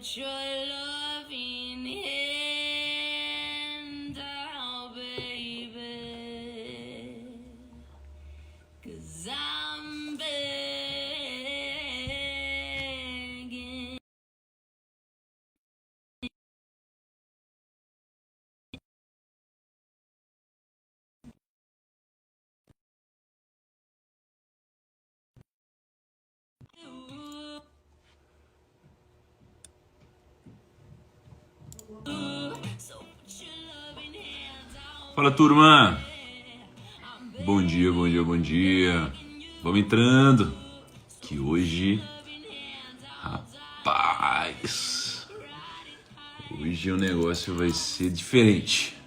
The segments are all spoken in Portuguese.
put your loving hand out, baby, 'cause I'm begging. Fala, turma! Bom dia, bom dia, bom dia. Vamos entrando, que hoje, rapaz, hoje o negócio vai ser diferente.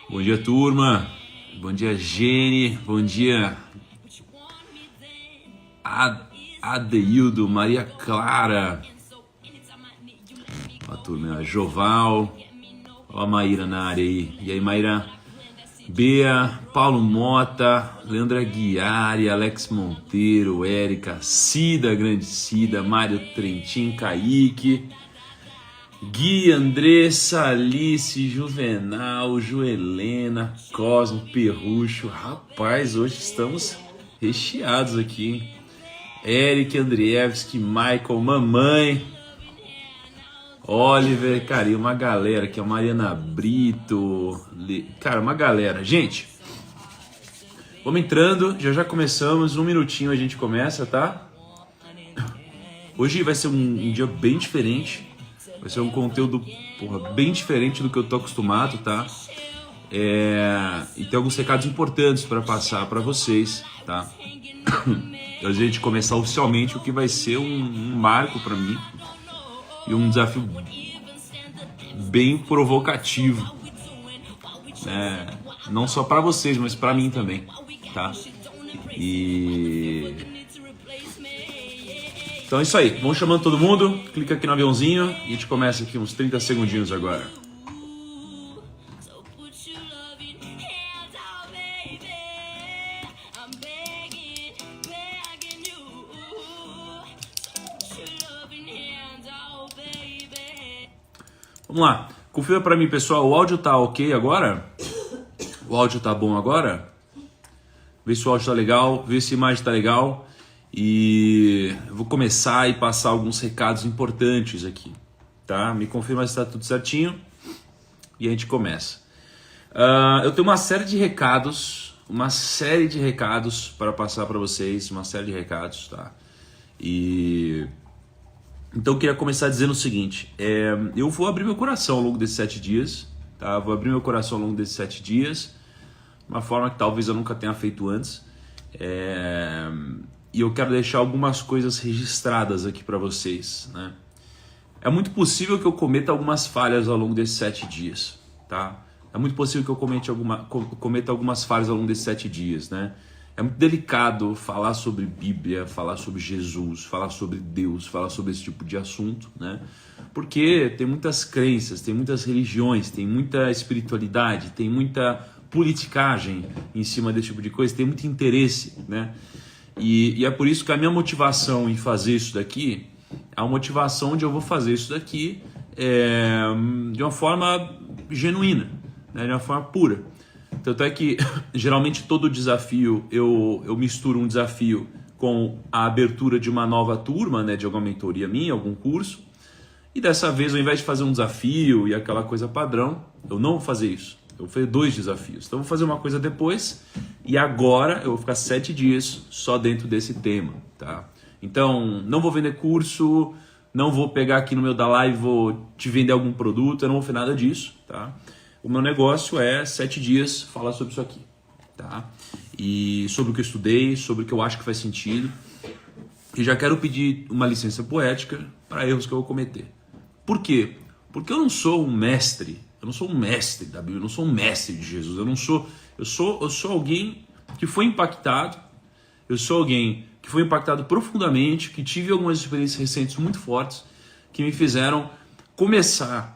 Bom dia, turma. Bom dia, Gene. Bom dia, Adeildo, Maria Clara. A turma, Joval. Olha a Maíra na área aí. E aí, Maíra? Bea, Paulo Mota, Leandra Guiari, Alex Monteiro, Érica, Cida, grande Cida, Mário Trentin, Kaique, Gui, Andressa, Alice, Juvenal, Joelena, Cosmo, Perrucho. Rapaz, hoje estamos recheados aqui, hein? Eric, Andrievski, Michael, Mamãe, Oliver, cara, e uma galera aqui, a Mariana Brito, cara, uma galera. Gente, vamos entrando, já começamos, 1 minutinho a gente começa, tá? Hoje vai ser um dia bem diferente, vai ser um conteúdo, bem diferente do que eu tô acostumado, tá? E tem alguns recados importantes para passar para vocês, tá? Antes de a gente começar oficialmente, o que vai ser um marco para mim. E um desafio bem provocativo, né? Não só para vocês, mas para mim também, tá? Então é isso aí, vamos chamando todo mundo, clica aqui no aviãozinho e a gente começa aqui uns 30 segundinhos agora. Vamos lá, confirma pra mim, pessoal, o áudio tá ok agora? O áudio tá bom agora? Vê se o áudio tá legal, vê se a imagem tá legal. E eu vou começar e passar alguns recados importantes aqui, tá? Me confirma se tá tudo certinho e a gente começa. Eu tenho uma série de recados para passar para vocês, uma série de recados, tá? Então eu queria começar dizendo o seguinte, eu vou abrir meu coração ao longo desses 7 dias, tá? Vou abrir meu coração ao longo desses 7 dias, de uma forma que talvez eu nunca tenha feito antes, e eu quero deixar algumas coisas registradas aqui para vocês, né? É muito possível que eu cometa algumas falhas ao longo desses 7 dias, tá? É muito possível que eu cometa algumas falhas ao longo desses 7 dias, né? É muito delicado falar sobre Bíblia, falar sobre Jesus, falar sobre Deus, falar sobre esse tipo de assunto, né? Porque tem muitas crenças, tem muitas religiões, tem muita espiritualidade, tem muita politicagem em cima desse tipo de coisa, tem muito interesse, né? E é por isso que a minha motivação em fazer isso daqui é uma motivação onde eu vou fazer isso daqui de uma forma genuína, né? De uma forma pura. Tanto é que, geralmente, todo desafio, eu misturo um desafio com a abertura de uma nova turma, né, de alguma mentoria minha, algum curso. E dessa vez, ao invés de fazer um desafio e aquela coisa padrão, eu não vou fazer isso. Eu vou fazer 2 desafios. Então, eu vou fazer uma coisa depois e agora eu vou ficar 7 dias só dentro desse tema, tá? Então, não vou vender curso, não vou pegar aqui no meu da live, vou te vender algum produto, eu não vou fazer nada disso, tá? O meu negócio é 7 dias falar sobre isso aqui, tá? E sobre o que eu estudei, sobre o que eu acho que faz sentido. E já quero pedir uma licença poética para erros que eu vou cometer. Por quê? Porque eu não sou um mestre, eu não sou um mestre da Bíblia, eu não sou um mestre de Jesus, eu sou alguém que foi impactado, eu sou alguém que foi impactado profundamente, que tive algumas experiências recentes muito fortes, que me fizeram começar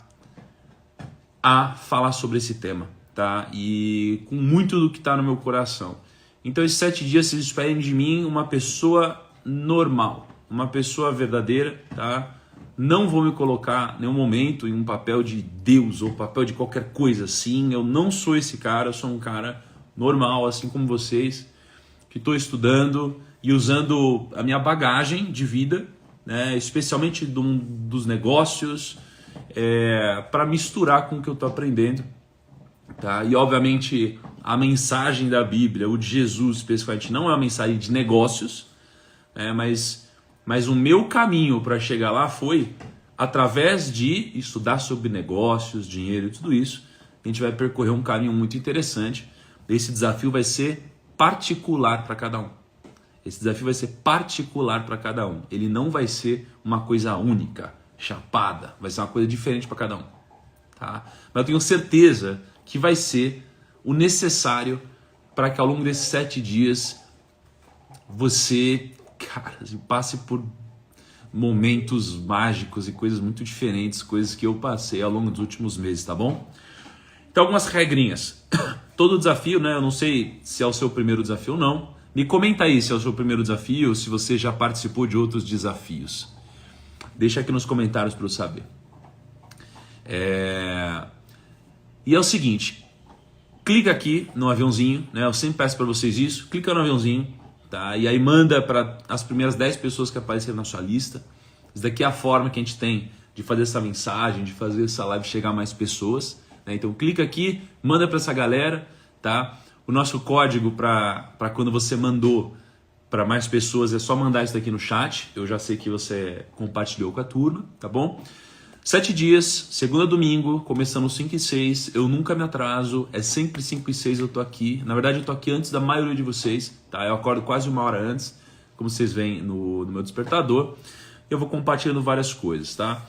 a falar sobre esse tema, tá? E com muito do que está no meu coração. Então esses 7 dias vocês esperem de mim uma pessoa normal, uma pessoa verdadeira, tá? Não vou me colocar em nenhum momento em um papel de Deus ou papel de qualquer coisa assim. Eu não sou esse cara, eu sou um cara normal, assim como vocês, que estou estudando e usando a minha bagagem de vida, né, especialmente dos negócios, para misturar com o que eu estou aprendendo. Tá? E obviamente a mensagem da Bíblia, o de Jesus especificamente, não é uma mensagem de negócios, mas o meu caminho para chegar lá foi através de estudar sobre negócios, dinheiro e tudo isso. A gente vai percorrer um caminho muito interessante. Esse desafio vai ser particular para cada um. Esse desafio vai ser particular para cada um. Ele não vai ser uma coisa única, chapada. Vai ser uma coisa diferente para cada um. Tá? Mas eu tenho certeza que vai ser o necessário para que ao longo desses 7 dias você, cara, passe por momentos mágicos e coisas muito diferentes, coisas que eu passei ao longo dos últimos meses, tá bom? Então, algumas regrinhas. Todo desafio, né? Eu não sei se é o seu primeiro desafio ou não. Me comenta aí se é o seu primeiro desafio ou se você já participou de outros desafios. Deixa aqui nos comentários para eu saber. E é o seguinte, clica aqui no aviãozinho, né? Eu sempre peço para vocês isso, clica no aviãozinho, tá? E aí manda para as primeiras 10 pessoas que apareceram na sua lista. Isso daqui é a forma que a gente tem de fazer essa mensagem, de fazer essa live chegar a mais pessoas, né? Então clica aqui, manda para essa galera, tá? O nosso código para quando você mandou para mais pessoas é só mandar isso daqui no chat. Eu já sei que você compartilhou com a turma, tá bom? 7 dias, segunda a domingo, começando 5 e 6, eu nunca me atraso, é sempre 5 e 6 eu tô aqui. Na verdade eu tô aqui antes da maioria de vocês, tá? Eu acordo quase 1 hora antes, como vocês veem no meu despertador. Eu vou compartilhando várias coisas, tá?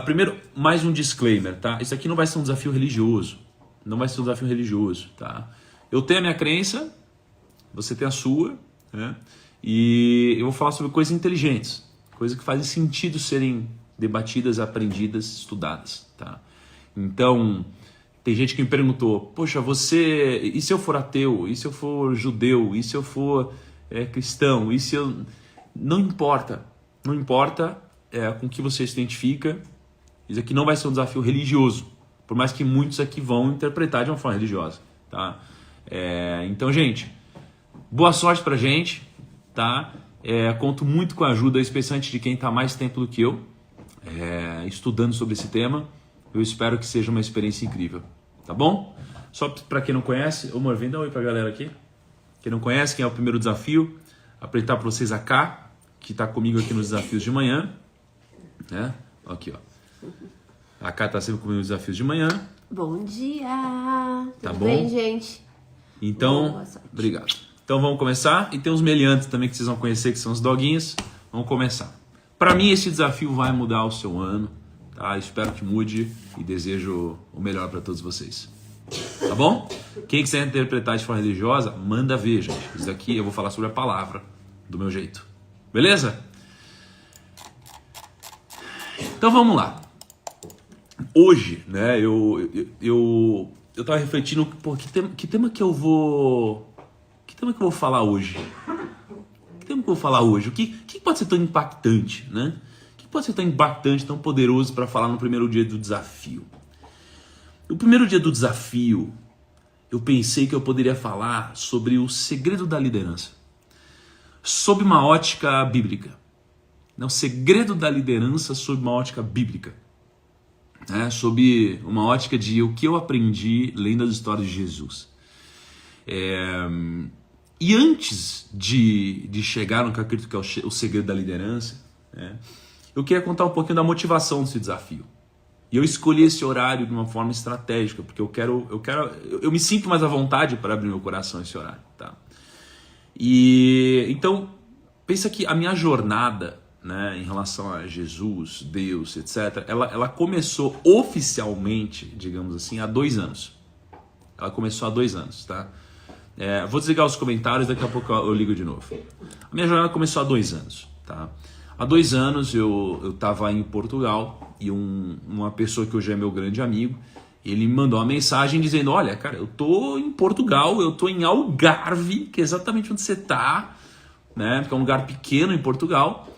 Primeiro, mais um disclaimer, tá? Isso aqui não vai ser um desafio religioso, não vai ser um desafio religioso, tá? Eu tenho a minha crença, você tem a sua, né? E eu vou falar sobre coisas inteligentes, coisas que fazem sentido serem debatidas, aprendidas, estudadas, tá? Então, tem gente que me perguntou, poxa, e se eu for ateu? E se eu for judeu? E se eu for cristão? E se eu... Não importa com que você se identifica. Isso aqui não vai ser um desafio religioso, por mais que muitos aqui vão interpretar de uma forma religiosa, tá? Então, gente, boa sorte pra gente, tá? Conto muito com a ajuda, especialmente de quem está mais tempo do que eu, estudando sobre esse tema. Eu espero que seja uma experiência incrível, tá bom? Só para quem não conhece, ô amor, vem dar um oi pra galera aqui. Quem não conhece, quem é o primeiro desafio, apresentar para vocês a Cá, que está comigo aqui nos desafios de manhã, né? Aqui, ó. A Cá tá sempre comigo nos desafios de manhã. Bom dia! Tá Tudo bom? bem, gente? Então, Boa sorte. obrigado. Então vamos começar. E tem os meliantes também que vocês vão conhecer, que são os doguinhos. Vamos começar. Para mim esse desafio vai mudar o seu ano, tá? Espero que mude e desejo o melhor para todos vocês. Tá bom? Quem quiser interpretar de forma religiosa, manda ver, gente. Isso daqui eu vou falar sobre a palavra do meu jeito. Beleza? Então vamos lá. Hoje, né, eu tava refletindo, pô, que tema que eu vou falar hoje? Que tema que eu vou falar hoje? O que pode ser tão impactante, né? O que pode ser tão impactante, tão poderoso para falar no primeiro dia do desafio? No primeiro dia do desafio, eu pensei que eu poderia falar sobre o segredo da liderança, sob uma ótica bíblica. O segredo da liderança sob uma ótica bíblica. Sob uma ótica de o que eu aprendi lendo as histórias de Jesus. E antes de chegar no que eu acredito que é o segredo da liderança, eu queria contar um pouquinho da motivação desse desafio. E eu escolhi esse horário de uma forma estratégica, porque eu me sinto mais à vontade para abrir meu coração esse horário, tá? E então, pensa que a minha jornada, né, em relação a Jesus, Deus, etc., ela começou oficialmente, digamos assim, há 2 anos. Ela começou há 2 anos, tá? Vou desligar os comentários, daqui a pouco eu ligo de novo. A minha jornada começou há 2 anos, tá? Há 2 anos eu estava em Portugal e uma pessoa que hoje é meu grande amigo, ele me mandou uma mensagem dizendo, olha, cara, eu tô em Portugal, eu tô em Algarve, que é exatamente onde você tá, né? Porque é um lugar pequeno em Portugal.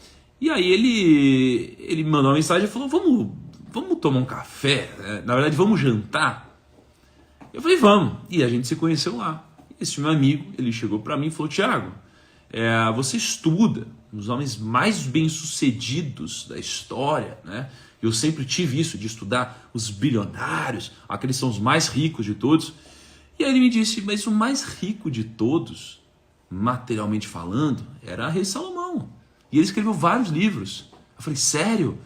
E aí ele me mandou uma mensagem e falou, vamos tomar um café, né? Na verdade, vamos jantar. Eu falei, vamos. E a gente se conheceu lá. Esse meu amigo, ele chegou para mim e falou, Thiago, você estuda os homens mais bem-sucedidos da história, né? Eu sempre tive isso de estudar os bilionários, aqueles são os mais ricos de todos. E aí ele me disse, mas o mais rico de todos, materialmente falando, era Rei Salomão. E ele escreveu vários livros. Eu falei, sério?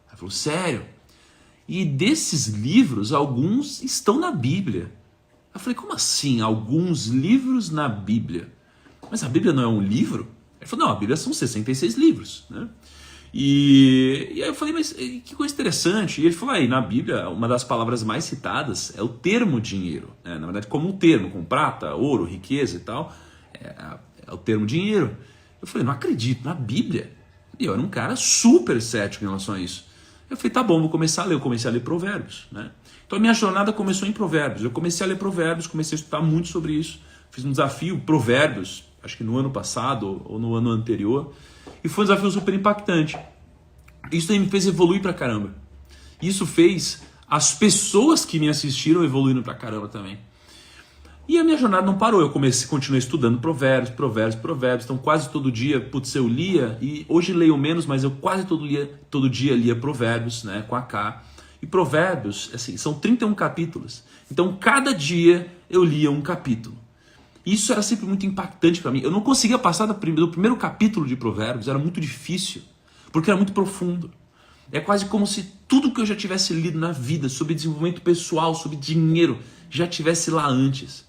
Ele falou, sério. E desses livros, alguns estão na Bíblia. Eu falei, como assim? Alguns livros na Bíblia? Mas a Bíblia não é um livro? Ele falou, não, a Bíblia são 66 livros, né? E aí eu falei, mas que coisa interessante. E ele falou, aí na Bíblia, uma das palavras mais citadas é o termo dinheiro, né? Na verdade, como um termo, com prata, ouro, riqueza e tal, é o termo dinheiro. Eu falei, não acredito, na Bíblia? E eu era um cara super cético em relação a isso. Eu falei, tá bom, vou começar a ler. Eu comecei a ler Provérbios, né? Então a minha jornada começou em Provérbios. Eu comecei a ler Provérbios, comecei a estudar muito sobre isso. Fiz um desafio, Provérbios, acho que no ano passado ou no ano anterior. E foi um desafio super impactante. Isso aí me fez evoluir pra caramba. Isso fez as pessoas que me assistiram evoluindo pra caramba também. E a minha jornada não parou. Eu continuei estudando Provérbios. Então quase todo dia, eu lia. E hoje leio menos, mas eu quase todo dia lia Provérbios, né, com a K. E Provérbios, assim, são 31 capítulos. Então cada dia eu lia um capítulo. Isso era sempre muito impactante para mim. Eu não conseguia passar do primeiro capítulo de Provérbios, era muito difícil, porque era muito profundo. É quase como se tudo que eu já tivesse lido na vida, sobre desenvolvimento pessoal, sobre dinheiro, já tivesse lá antes.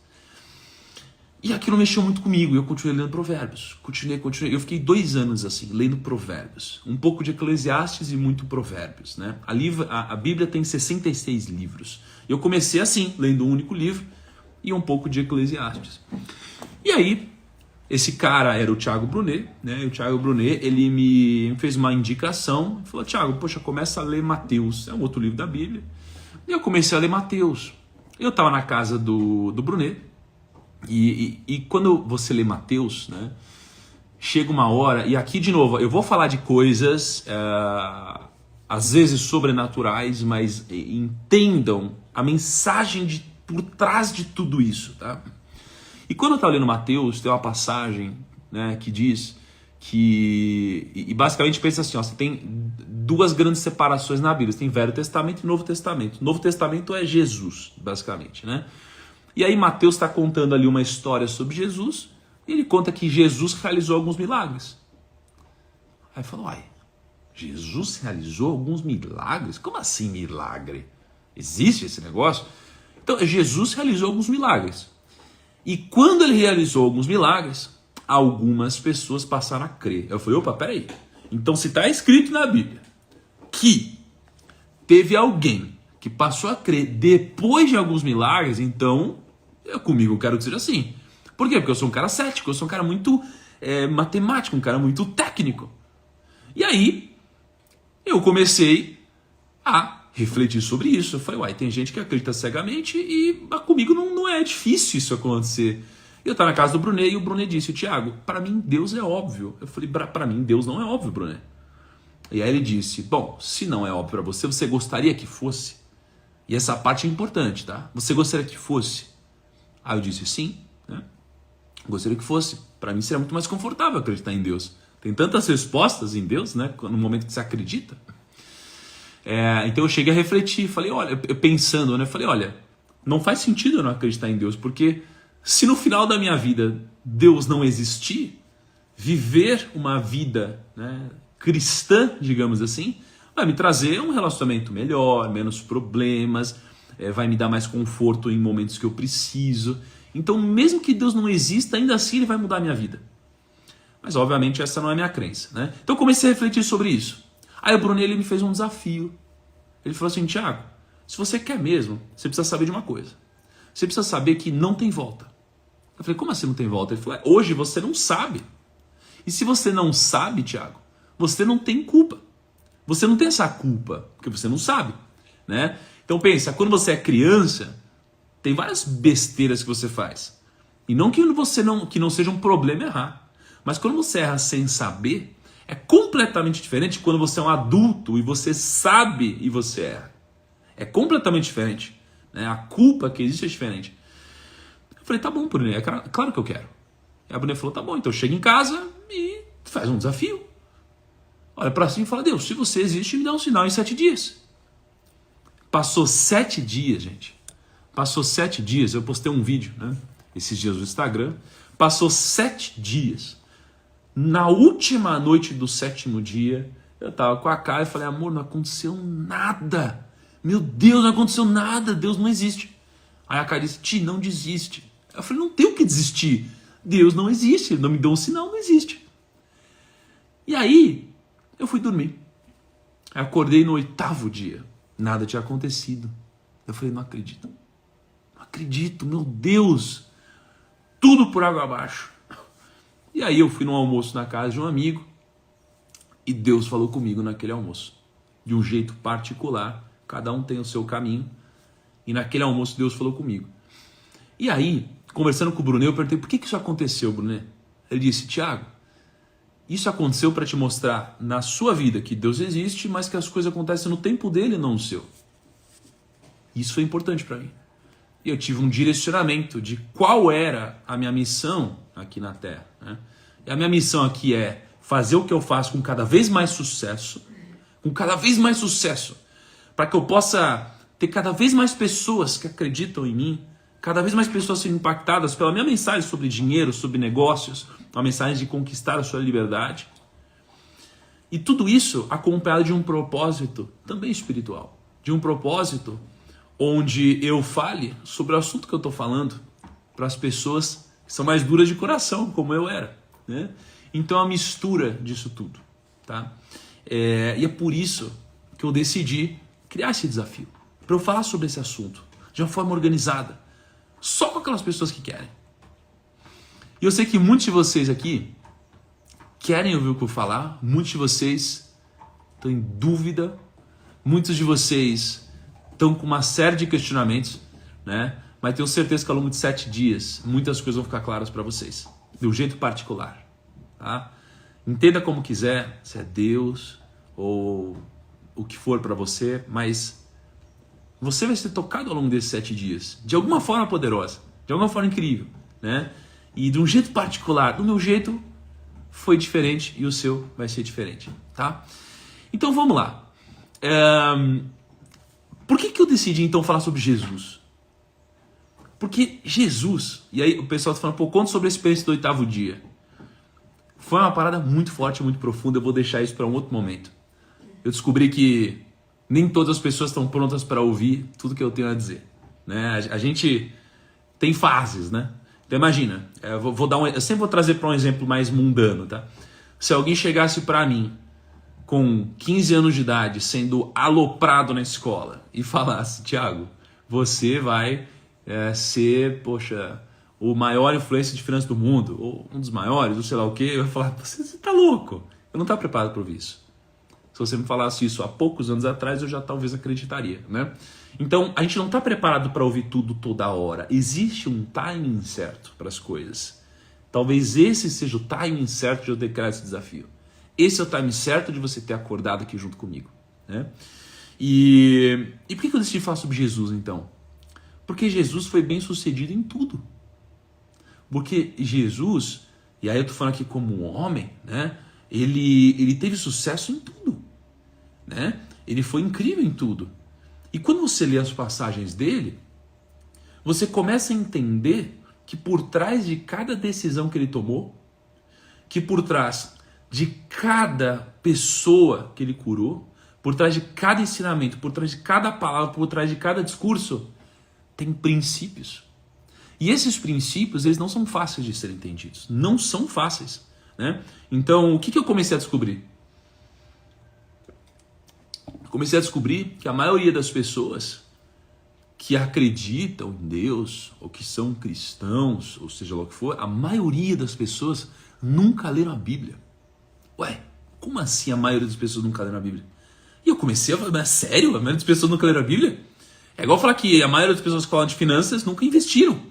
E aquilo mexeu muito comigo, e eu continuei lendo Provérbios. Continuei. Eu fiquei 2 anos assim, lendo Provérbios. Um pouco de Eclesiastes e muito Provérbios, né? A Bíblia tem 66 livros. Eu comecei assim, lendo um único livro, e um pouco de Eclesiastes. E aí, esse cara era o Thiago Brunet, né? E o Thiago Brunet, ele me fez uma indicação, falou, Thiago, poxa, começa a ler Mateus, é um outro livro da Bíblia. E eu comecei a ler Mateus. Eu estava na casa do Brunet, e quando você lê Mateus, né, chega uma hora, e aqui de novo, eu vou falar de coisas, às vezes sobrenaturais, mas entendam a mensagem por trás de tudo isso, tá? E quando eu estava lendo Mateus, tem uma passagem, né, que diz que... E basicamente pensa assim, ó, você tem 2 grandes separações na Bíblia. Você tem Velho Testamento e Novo Testamento. Novo Testamento é Jesus, basicamente, né? E aí Mateus está contando ali uma história sobre Jesus, e ele conta que Jesus realizou alguns milagres. Aí falou, Jesus realizou alguns milagres? Como assim milagre? Existe esse negócio? Então, Jesus realizou alguns milagres. E quando ele realizou alguns milagres, algumas pessoas passaram a crer. Eu falei, opa, peraí. Então, se está escrito na Bíblia que teve alguém que passou a crer depois de alguns milagres, então, comigo eu quero que seja assim. Por quê? Porque eu sou um cara cético, eu sou um cara muito matemático, um cara muito técnico. E aí, eu comecei a refletir sobre isso. Eu falei, tem gente que acredita cegamente e comigo não é difícil isso acontecer. Eu estava na casa do Brunet e o Brunet disse, Thiago, para mim Deus é óbvio. Eu falei, para mim Deus não é óbvio, Brunet. E aí ele disse, bom, se não é óbvio para você, você gostaria que fosse? E essa parte é importante, tá? Você gostaria que fosse? Aí eu disse, sim, né? Gostaria que fosse. Para mim seria muito mais confortável acreditar em Deus. Tem tantas respostas em Deus, né? No momento que você acredita. Então eu cheguei a refletir, falei, olha, pensando, né? Falei, olha, não faz sentido eu não acreditar em Deus, porque se no final da minha vida Deus não existir, viver uma vida, né, cristã, digamos assim, vai me trazer um relacionamento melhor, menos problemas, vai me dar mais conforto em momentos que eu preciso. Então, mesmo que Deus não exista, ainda assim Ele vai mudar a minha vida. Mas, obviamente, essa não é a minha crença, né? Então, eu comecei a refletir sobre isso. Aí o Brunet, ele me fez um desafio. Ele falou assim, Thiago, se você quer mesmo, você precisa saber de uma coisa. Você precisa saber que não tem volta. Eu falei, como assim não tem volta? Ele falou, hoje você não sabe. E se você não sabe, Thiago, você não tem culpa. Você não tem essa culpa, porque você não sabe, né? Então pensa, quando você é criança, tem várias besteiras que você faz. E não que não seja um problema errar. Mas quando você erra sem saber, É completamente diferente quando você é um adulto e você sabe e você erra. É completamente diferente. Né? A culpa que existe é diferente. Eu falei, tá bom, Brunet, é claro que eu quero. E a Brunet falou, tá bom, então chega em casa e faz um desafio. Olha pra cima e fala, Deus, se você existe, me dá um sinal em 7 dias. Passou 7 dias, gente. Passou 7 dias, eu postei um vídeo, né? Esses dias no Instagram. Passou 7 dias. Na última noite do 7º dia, eu tava com a cara e falei, amor, não aconteceu nada. Meu Deus, não aconteceu nada. Deus não existe. Aí a Kai disse, Ti, não desiste. Eu falei, não tem o que desistir. Deus não existe. Ele não me deu um sinal, não existe. E aí, eu fui dormir. Eu acordei no 8º dia. Nada tinha acontecido. Eu falei, não acredito. Não acredito, meu Deus. Tudo por água abaixo. E aí eu fui num almoço na casa de um amigo e Deus falou comigo naquele almoço. De um jeito particular. Cada um tem o seu caminho. E naquele almoço Deus falou comigo. E aí, conversando com o Brunet, eu perguntei, por que isso aconteceu, Brunet? Ele disse, Tiago, isso aconteceu para te mostrar na sua vida que Deus existe, mas que as coisas acontecem no tempo dele e não no seu. Isso foi importante para mim. E eu tive um direcionamento de qual era a minha missão aqui na Terra. Né? E a minha missão aqui é fazer o que eu faço com cada vez mais sucesso, para que eu possa ter cada vez mais pessoas que acreditam em mim, cada vez mais pessoas sendo impactadas pela minha mensagem sobre dinheiro, sobre negócios, uma mensagem de conquistar a sua liberdade. E tudo isso acompanhado de um propósito também espiritual, de um propósito onde eu fale sobre o assunto que eu estou falando para as pessoas que são mais duras de coração, como eu era. Né? Então é uma mistura disso tudo. Tá? E é por isso que eu decidi criar esse desafio, para eu falar sobre esse assunto de uma forma organizada, só com aquelas pessoas que querem. E eu sei que muitos de vocês aqui querem ouvir o que eu falar, muitos de vocês estão em dúvida, muitos de vocês estão com uma série de questionamentos, né? Mas tenho certeza que ao longo de 7 dias, muitas coisas vão ficar claras para vocês, de um jeito particular. Tá? Entenda como quiser, se é Deus ou o que for para você, mas você vai ser tocado ao longo desses 7 dias, de alguma forma poderosa, de alguma forma incrível, né? E de um jeito particular, do meu jeito foi diferente e o seu vai ser diferente, tá? Então vamos lá. Por que eu decidi então falar sobre Jesus? Porque Jesus, e aí o pessoal está falando, pô, conta sobre a experiência do 8º dia. Foi uma parada muito forte, muito profunda, eu vou deixar isso para um outro momento. Eu descobri que nem todas as pessoas estão prontas para ouvir tudo que eu tenho a dizer. Né? A gente tem fases, né? Então imagina, eu sempre vou trazer para um exemplo mais mundano, tá? Se alguém chegasse para mim com 15 anos de idade, sendo aloprado na escola, e falasse, Tiago, você vai ser, poxa, o maior influencer de finanças do mundo, ou um dos maiores, ou sei lá o quê, eu ia falar, você tá louco, eu não estava preparado para ouvir isso. Se você me falasse isso há poucos anos atrás, eu já talvez acreditaria, né? Então, a gente não está preparado para ouvir tudo toda hora. Existe um timing certo para as coisas. Talvez esse seja o timing certo de eu ter criado esse desafio. Esse é o timing certo de você ter acordado aqui junto comigo, né? E por que eu decidi falar sobre Jesus, então? Porque Jesus foi bem sucedido em tudo. Porque Jesus, e aí eu estou falando aqui como um homem, né? Ele teve sucesso em tudo, né? Ele foi incrível em tudo. E quando você lê as passagens dele, você começa a entender que por trás de cada decisão que ele tomou, que por trás de cada pessoa que ele curou, por trás de cada ensinamento, por trás de cada palavra, por trás de cada discurso, tem princípios. E esses princípios, eles não são fáceis de serem entendidos. Não são fáceis, né? Então, o que eu comecei a descobrir? Comecei a descobrir que a maioria das pessoas que acreditam em Deus, ou que são cristãos, ou seja lá o que for, a maioria das pessoas nunca leram a Bíblia. Ué, como assim a maioria das pessoas nunca leram a Bíblia? E eu comecei a falar, mas sério? A maioria das pessoas nunca leram a Bíblia? É igual falar que a maioria das pessoas que falam de finanças nunca investiram.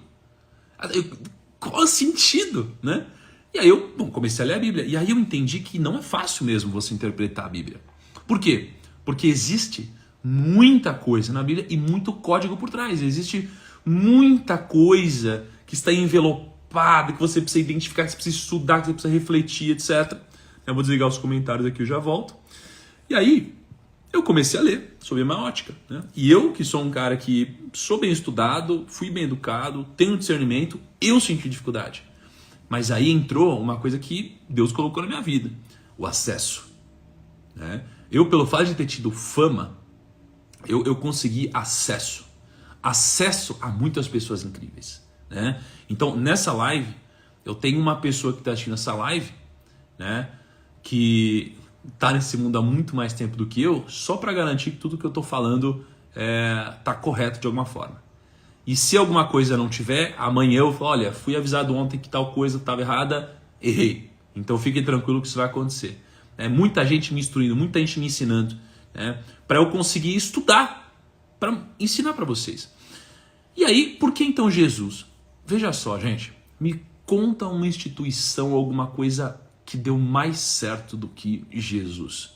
Qual é o sentido, né? E aí eu comecei a ler a Bíblia. E aí eu entendi que não é fácil mesmo você interpretar a Bíblia. Por quê? Porque existe muita coisa na Bíblia e muito código por trás. Existe muita coisa que está envelopada, que você precisa identificar, que você precisa estudar, que você precisa refletir, etc. Eu vou desligar os comentários aqui, eu já volto. E aí eu comecei a ler sobre hermenêutica, né? E eu, que sou um cara que sou bem estudado, fui bem educado, tenho discernimento, eu senti dificuldade. Mas aí entrou uma coisa que Deus colocou na minha vida, o acesso, né? Eu, pelo fato de ter tido fama, eu consegui acesso a muitas pessoas incríveis, né? Então, nessa live, eu tenho uma pessoa que está assistindo essa live, né, que está nesse mundo há muito mais tempo do que eu, só para garantir que tudo que eu estou falando está correto de alguma forma. E se alguma coisa não tiver, amanhã eu falo, olha, fui avisado ontem que tal coisa estava errada, errei. Então fiquem tranquilos que isso vai acontecer. Muita gente me instruindo, muita gente me ensinando, né, para eu conseguir estudar, para ensinar para vocês. E aí, por que então Jesus? Veja só, gente, me conta uma instituição, alguma coisa que deu mais certo do que Jesus.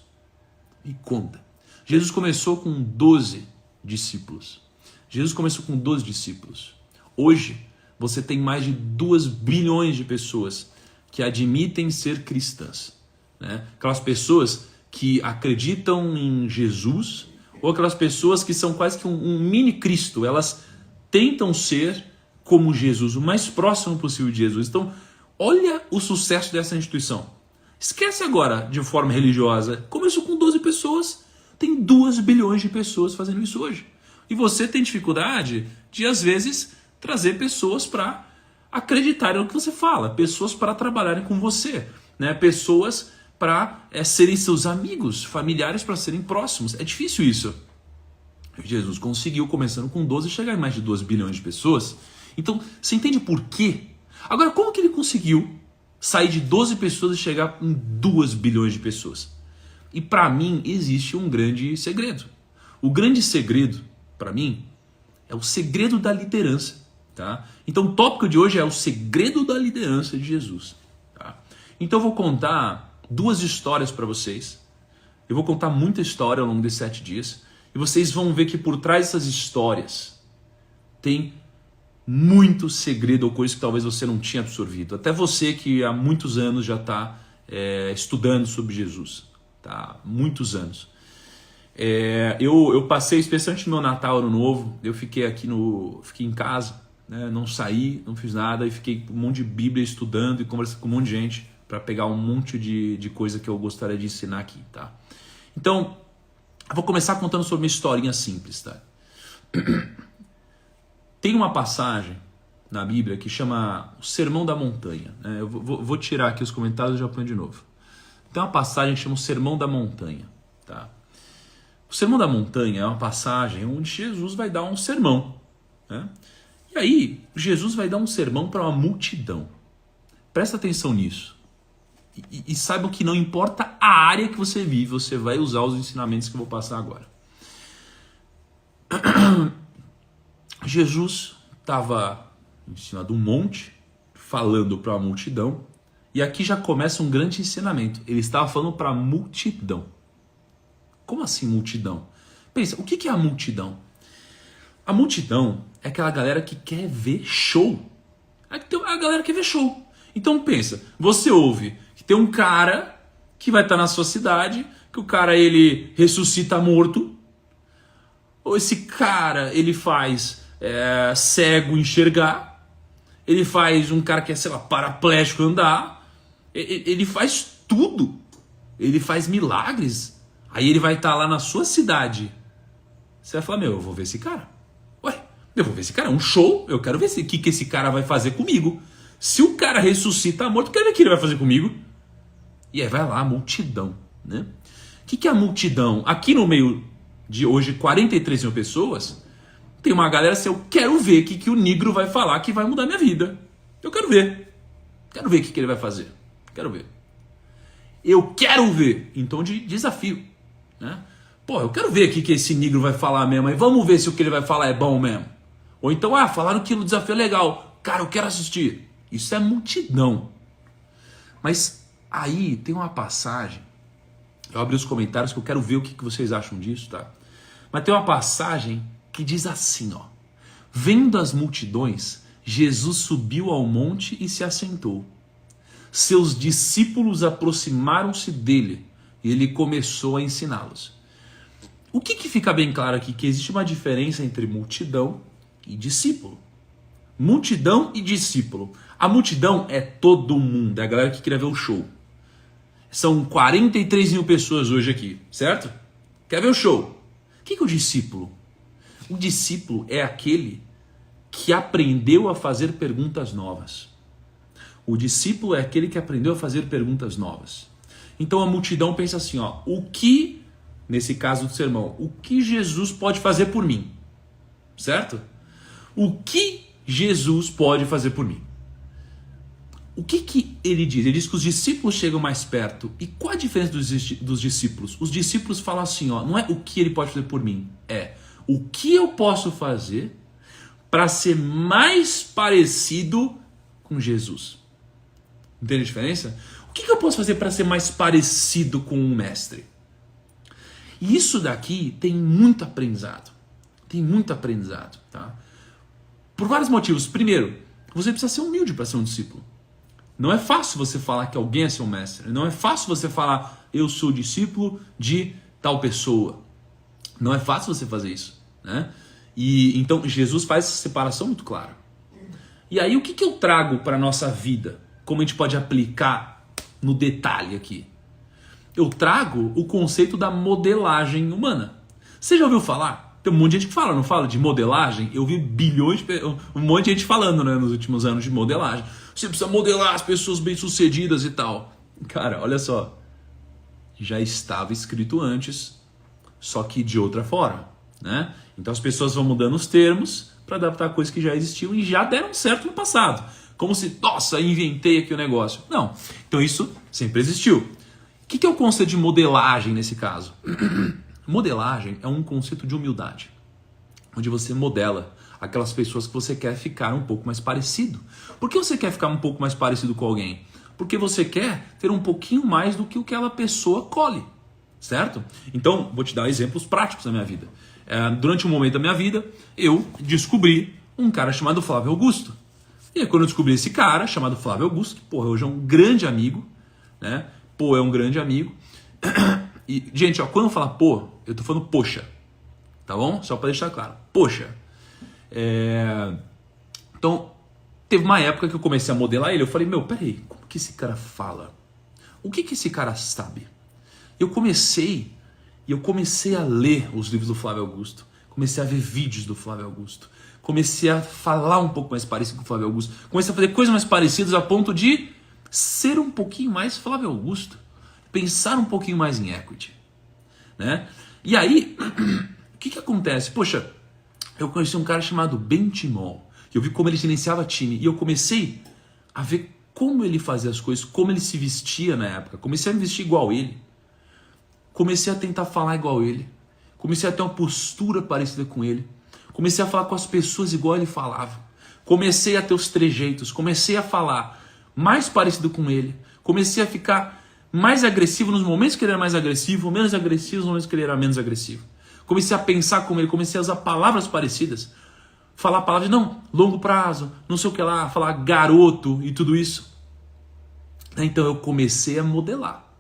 Me conta. Jesus começou com 12 discípulos. Jesus começou com 12 discípulos. Hoje, você tem mais de 2 bilhões de pessoas que admitem ser cristãs, né? Aquelas pessoas que acreditam em Jesus, ou aquelas pessoas que são quase que um mini Cristo. Elas tentam ser como Jesus, o mais próximo possível de Jesus. Então, olha o sucesso dessa instituição. Esquece agora de forma religiosa. Começou com 12 pessoas, tem 2 bilhões de pessoas fazendo isso hoje. E você tem dificuldade de, às vezes, trazer pessoas para acreditarem no que você fala, pessoas para trabalharem com você, né? Pessoas para serem seus amigos, familiares para serem próximos. É difícil isso. Jesus conseguiu, começando com 12, chegar em mais de 2 bilhões de pessoas. Então, você entende por quê? Agora, como que ele conseguiu sair de 12 pessoas e chegar em 2 bilhões de pessoas? E para mim, existe um grande segredo. O grande segredo, para mim, é o segredo da liderança. Tá? Então, o tópico de hoje é o segredo da liderança de Jesus. Tá? Então, eu vou contar 2 histórias para vocês. Eu vou contar muita história ao longo desses 7 dias. E vocês vão ver que por trás dessas histórias tem muito segredo ou coisa que talvez você não tinha absorvido. Até você que há muitos anos já está estudando sobre Jesus. Tá? Muitos anos. Eu passei, especialmente no meu Natal, Ano Novo, eu fiquei fiquei em casa, né? Não saí, não fiz nada, e fiquei com um monte de Bíblia estudando e conversando com um monte de gente para pegar um monte de coisa que eu gostaria de ensinar aqui. Tá? Então, eu vou começar contando sobre uma historinha simples, tá? Tem uma passagem na Bíblia que chama o Sermão da Montanha, né? Eu vou tirar aqui os comentários e já ponho de novo. Tem uma passagem que chama o Sermão da Montanha, tá? O Sermão da Montanha é uma passagem onde Jesus vai dar um sermão, né? E aí, Jesus vai dar um sermão para uma multidão. Presta atenção nisso. E saibam que não importa a área que você vive, você vai usar os ensinamentos que eu vou passar agora. Jesus estava em cima de um monte, falando para uma multidão, e aqui já começa um grande ensinamento. Ele estava falando para a multidão. Como assim multidão? Pensa, o que é a multidão? A multidão é aquela galera que quer ver show. A galera quer ver show. Então pensa, você ouve que tem um cara que vai estar na sua cidade, que o cara ele ressuscita morto, ou esse cara ele faz cego enxergar, ele faz um cara que é, sei lá, paraplégico andar, ele faz tudo, ele faz milagres, aí ele vai estar lá na sua cidade, você vai falar, eu vou ver esse cara, eu vou ver esse cara, é um show, eu quero ver o que esse cara vai fazer comigo. Se o cara ressuscita morto, eu quero ver o que ele vai fazer comigo. E aí vai lá a multidão, né? O que é a multidão? Aqui no meio de hoje 43 mil pessoas, tem uma galera assim, eu quero ver o que o negro vai falar que vai mudar minha vida. Eu quero ver. Quero ver o que ele vai fazer. Quero ver. Eu quero ver. Então de desafio, né? Pô, eu quero ver o que esse negro vai falar mesmo. E vamos ver se o que ele vai falar é bom mesmo. Ou então, falaram que o desafio é legal. Cara, eu quero assistir. Isso é multidão. Mas aí tem uma passagem, eu abri os comentários que eu quero ver o que vocês acham disso, tá? Mas tem uma passagem que diz assim, ó. Vendo as multidões, Jesus subiu ao monte e se assentou. Seus discípulos aproximaram-se dele e ele começou a ensiná-los. O que fica bem claro aqui? Que existe uma diferença entre multidão e discípulo. Multidão e discípulo. A multidão é todo mundo, é a galera que queria ver o show. São 43 mil pessoas hoje aqui, certo? Quer ver o show? O que é o discípulo? O discípulo é aquele que aprendeu a fazer perguntas novas. O discípulo é aquele que aprendeu a fazer perguntas novas. Então a multidão pensa assim, ó, nesse caso do sermão, o que Jesus pode fazer por mim? Certo? O que Jesus pode fazer por mim? O que ele diz? Ele diz que os discípulos chegam mais perto. E qual a diferença dos discípulos? Os discípulos falam assim, ó, não é o que ele pode fazer por mim, é o que eu posso fazer para ser mais parecido com Jesus. Entende a diferença? O que eu posso fazer para ser mais parecido com o mestre? E isso daqui tem muito aprendizado. Tem muito aprendizado, tá? Por vários motivos. Primeiro, você precisa ser humilde para ser um discípulo. Não é fácil você falar que alguém é seu mestre. Não é fácil você falar, eu sou discípulo de tal pessoa. Não é fácil você fazer isso, né? E então Jesus faz essa separação muito clara. E aí o que eu trago para a nossa vida? Como a gente pode aplicar no detalhe aqui? Eu trago o conceito da modelagem humana. Você já ouviu falar? Tem um monte de gente que fala, não fala? De modelagem. Eu vi um monte de gente falando, né, nos últimos anos de modelagem. Você precisa modelar as pessoas bem-sucedidas e tal. Cara, olha só. Já estava escrito antes, só que de outra forma, né? Então as pessoas vão mudando os termos para adaptar coisas que já existiam e já deram certo no passado. Como se, nossa, inventei aqui o negócio. Não. Então isso sempre existiu. O que é o conceito de modelagem nesse caso? Modelagem é um conceito de humildade, onde você modela aquelas pessoas que você quer ficar um pouco mais parecido. Por que você quer ficar um pouco mais parecido com alguém? Porque você quer ter um pouquinho mais do que aquela pessoa colhe, certo? Então, vou te dar exemplos práticos da minha vida. Durante um momento da minha vida, eu descobri um cara chamado Flávio Augusto. E aí, quando eu descobri esse cara chamado Flávio Augusto, que, porra, hoje é um grande amigo, né? Pô, é um grande amigo. E, gente, ó, quando eu falo pô, eu tô falando poxa, tá bom? Só para deixar claro, poxa. Então, teve uma época que eu comecei a modelar ele, eu falei, meu, peraí, como que esse cara fala? O que esse cara sabe? Eu comecei a ler os livros do Flávio Augusto, comecei a ver vídeos do Flávio Augusto, comecei a falar um pouco mais parecido com o Flávio Augusto, comecei a fazer coisas mais parecidas a ponto de ser um pouquinho mais Flávio Augusto, pensar um pouquinho mais em equity, né? E aí, o que acontece? Poxa, eu conheci um cara chamado Ben Timol, eu vi como ele gerenciava time, e eu comecei a ver como ele fazia as coisas, como ele se vestia na época, comecei a me vestir igual ele, comecei a tentar falar igual ele, comecei a ter uma postura parecida com ele, comecei a falar com as pessoas igual ele falava, comecei a ter os trejeitos, comecei a falar mais parecido com ele, comecei a ficar mais agressivo nos momentos que ele era mais agressivo, menos agressivo nos momentos que ele era menos agressivo. Comecei a pensar como ele, comecei a usar palavras parecidas, falar palavras de não, longo prazo, não sei o que lá, falar garoto e tudo isso. Então eu comecei a modelar.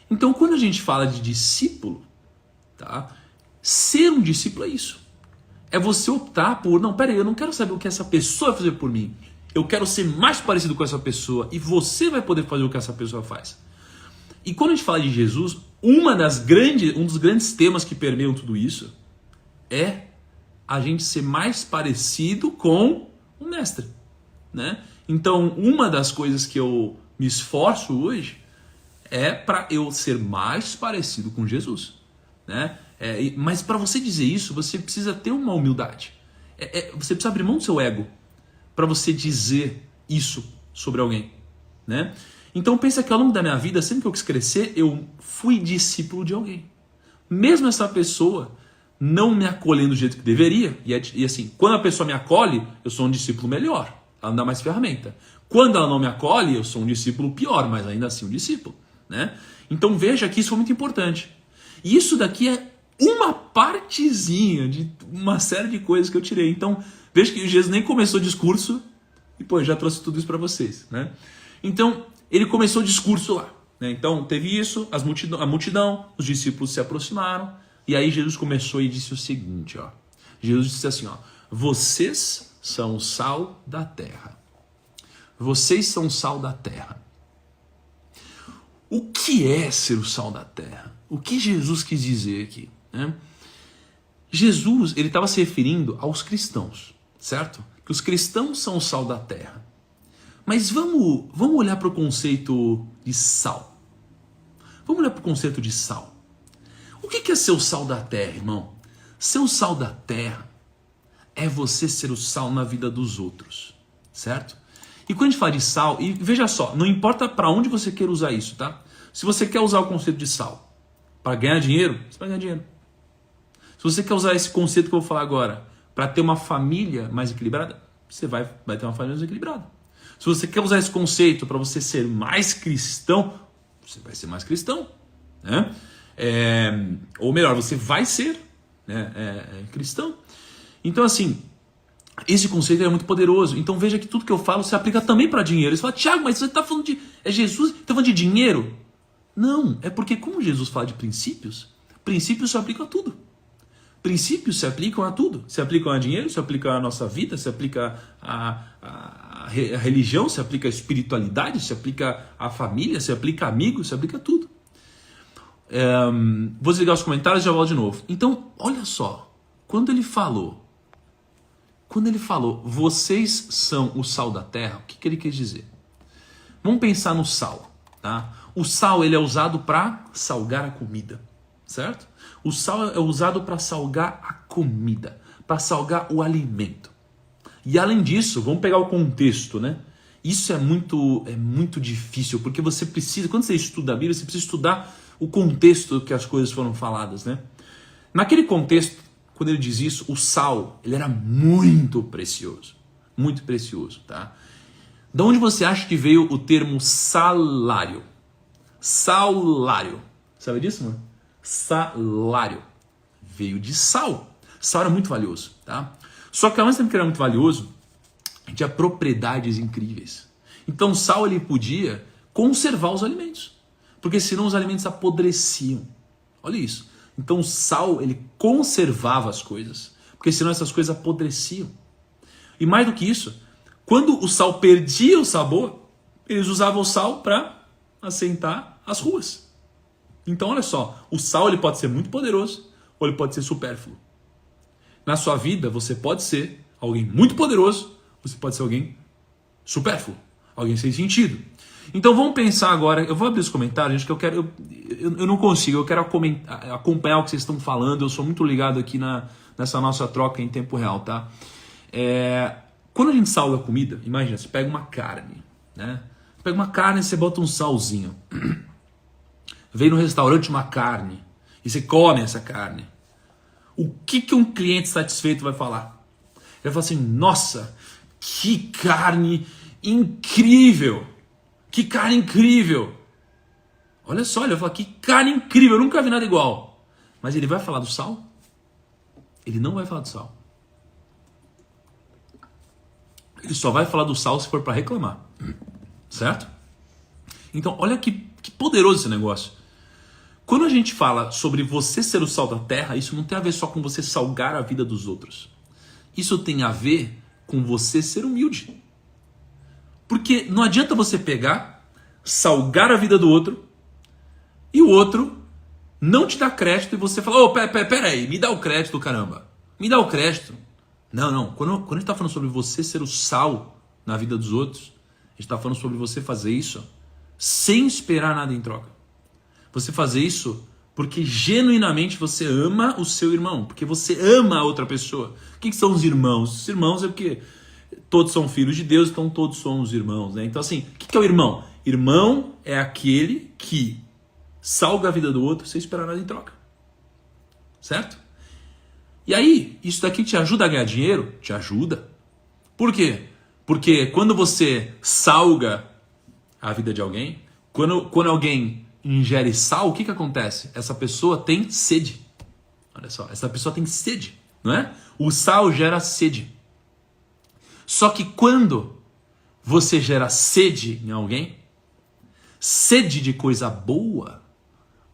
Então quando a gente fala de discípulo, tá? Ser um discípulo é isso. É você optar por, não, peraí, eu não quero saber o que essa pessoa vai fazer por mim. Eu quero ser mais parecido com essa pessoa e você vai poder fazer o que essa pessoa faz. E quando a gente fala de Jesus, um dos grandes temas que permeiam tudo isso é a gente ser mais parecido com o mestre, né? Então, uma das coisas que eu me esforço hoje é para eu ser mais parecido com Jesus, né? Mas para você dizer isso, você precisa ter uma humildade. Você precisa abrir mão do seu ego para você dizer isso sobre alguém, né? Então pensa que ao longo da minha vida, sempre que eu quis crescer, eu fui discípulo de alguém. Mesmo essa pessoa não me acolhendo do jeito que deveria, e assim, quando a pessoa me acolhe, eu sou um discípulo melhor. ela não dá mais ferramenta. Quando ela não me acolhe, eu sou um discípulo pior, mas ainda assim um discípulo, né? Então veja que isso foi muito importante. E isso daqui é uma partezinha de uma série de coisas que eu tirei. Então veja que Jesus nem começou o discurso e pô, já trouxe tudo isso para vocês, né? Então ele começou o discurso lá, né? Então teve isso, a multidão, os discípulos se aproximaram e aí Jesus começou e disse o seguinte, ó. Jesus disse assim, ó: vocês são o sal da terra. Vocês são o sal da terra. O que é ser o sal da terra? O que Jesus quis dizer aqui, né? Jesus, ele estava se referindo aos cristãos, certo? Que os cristãos são o sal da terra. Mas vamos olhar para o conceito de sal. Vamos olhar para o conceito de sal. O que é ser o sal da terra, irmão? Ser o sal da terra é você ser o sal na vida dos outros, certo? E quando a gente fala de sal, e veja só, não importa para onde você quer usar isso, tá? Se você quer usar o conceito de sal para ganhar dinheiro, você vai ganhar dinheiro. Se você quer usar esse conceito que eu vou falar agora para ter uma família mais equilibrada, você vai ter uma família mais equilibrada. Se você quer usar esse conceito para você ser mais cristão, você vai ser mais cristão, né? Ou melhor, você vai ser, né, cristão. Então assim, esse conceito é muito poderoso. Então veja que tudo que eu falo se aplica também para dinheiro. Você fala, Tiago, mas você está falando de... É Jesus? Está falando de dinheiro? Não, é porque como Jesus fala de princípios, princípios se aplicam a tudo. Princípios se aplicam a tudo. Se aplicam a dinheiro, se aplicam à nossa vida, se aplica a religião, se aplica a espiritualidade, se aplica a família, se aplica a amigos, se aplica a tudo. Vou desligar os comentários e já volto de novo. Então, olha só, quando ele falou, vocês são o sal da terra, o que ele quis dizer? Vamos pensar no sal, tá? O sal, ele é usado para salgar a comida, certo? O sal é usado para salgar a comida, para salgar o alimento. E além disso, vamos pegar o contexto, né? Isso é muito difícil, porque você precisa, quando você estuda a Bíblia, você precisa estudar o contexto que as coisas foram faladas, né? Naquele contexto, quando ele diz isso, o sal, ele era muito precioso, tá? De onde você acha que veio o termo salário? Salário. Sabe disso, mano? Salário. Veio de sal. Sal era muito valioso, tá? Só que ao mesmo tempo que era muito valioso, tinha propriedades incríveis. Então o sal, ele podia conservar os alimentos, porque senão os alimentos apodreciam. Olha isso. Então o sal, ele conservava as coisas, porque senão essas coisas apodreciam. E mais do que isso, quando o sal perdia o sabor, eles usavam o sal para assentar as ruas. Então olha só, o sal, ele pode ser muito poderoso ou ele pode ser supérfluo. Na sua vida, você pode ser alguém muito poderoso, você pode ser alguém supérfluo, alguém sem sentido. Então vamos pensar agora, eu vou abrir os comentários, gente, que eu não consigo, eu quero acompanhar o que vocês estão falando, eu sou muito ligado aqui nessa nossa troca em tempo real, tá? Quando a gente salga a comida, imagina, você pega uma carne, né? Você pega uma carne e você bota um salzinho. Vem no restaurante uma carne e você come essa carne. O que um cliente satisfeito vai falar? Ele vai falar assim, nossa, que carne incrível! Que carne incrível! Olha só, ele vai falar, que carne incrível, eu nunca vi nada igual. Mas ele vai falar do sal? Ele não vai falar do sal. Ele só vai falar do sal se for para reclamar. Certo? Então, olha que poderoso esse negócio. Quando a gente fala sobre você ser o sal da terra, isso não tem a ver só com você salgar a vida dos outros. Isso tem a ver com você ser humilde. Porque não adianta você pegar, salgar a vida do outro, e o outro não te dá crédito e você fala, ô, pera aí, me dá o crédito, caramba. Me dá o crédito. Não. Quando a gente está falando sobre você ser o sal na vida dos outros, a gente está falando sobre você fazer isso sem esperar nada em troca. Você fazer isso porque genuinamente você ama o seu irmão, porque você ama a outra pessoa. O que são os irmãos? Os irmãos é porque todos são filhos de Deus, então todos somos irmãos, né? Então assim, o que é o irmão? Irmão é aquele que salga a vida do outro sem esperar nada em troca. Certo? E aí, isso daqui te ajuda a ganhar dinheiro? Te ajuda. Por quê? Porque quando você salga a vida de alguém, quando alguém ingere sal, o que acontece? Essa pessoa tem sede. Olha só, essa pessoa tem sede, não é? O sal gera sede. Só que quando você gera sede em alguém, sede de coisa boa,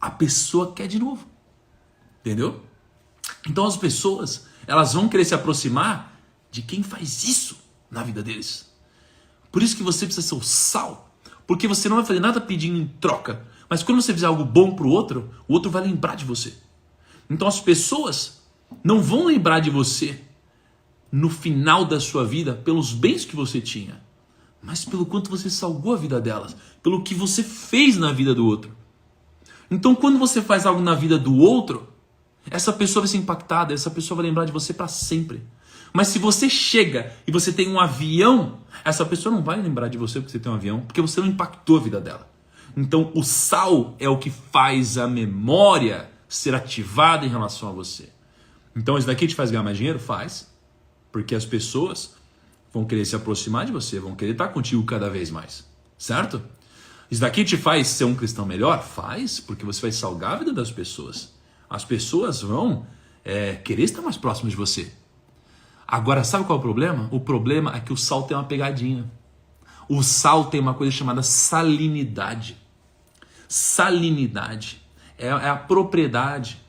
a pessoa quer de novo. Entendeu? Então as pessoas, elas vão querer se aproximar de quem faz isso na vida deles. Por isso que você precisa ser o sal. Porque você não vai fazer nada pedindo em troca. Mas quando você fizer algo bom pro outro, o outro vai lembrar de você. Então as pessoas não vão lembrar de você no final da sua vida pelos bens que você tinha, mas pelo quanto você salvou a vida delas, pelo que você fez na vida do outro. Então quando você faz algo na vida do outro, essa pessoa vai ser impactada, essa pessoa vai lembrar de você para sempre. Mas se você chega e você tem um avião, essa pessoa não vai lembrar de você porque você tem um avião, porque você não impactou a vida dela. Então o sal é o que faz a memória ser ativada em relação a você. Então isso daqui te faz ganhar mais dinheiro? Faz. Porque as pessoas vão querer se aproximar de você, vão querer estar contigo cada vez mais. Certo? Isso daqui te faz ser um cristão melhor? Faz, porque você vai salgar a vida das pessoas. As pessoas vão querer estar mais próximas de você. Agora, sabe qual é o problema? O problema é que o sal tem uma pegadinha. O sal tem uma coisa chamada salinidade. Salinidade é a propriedade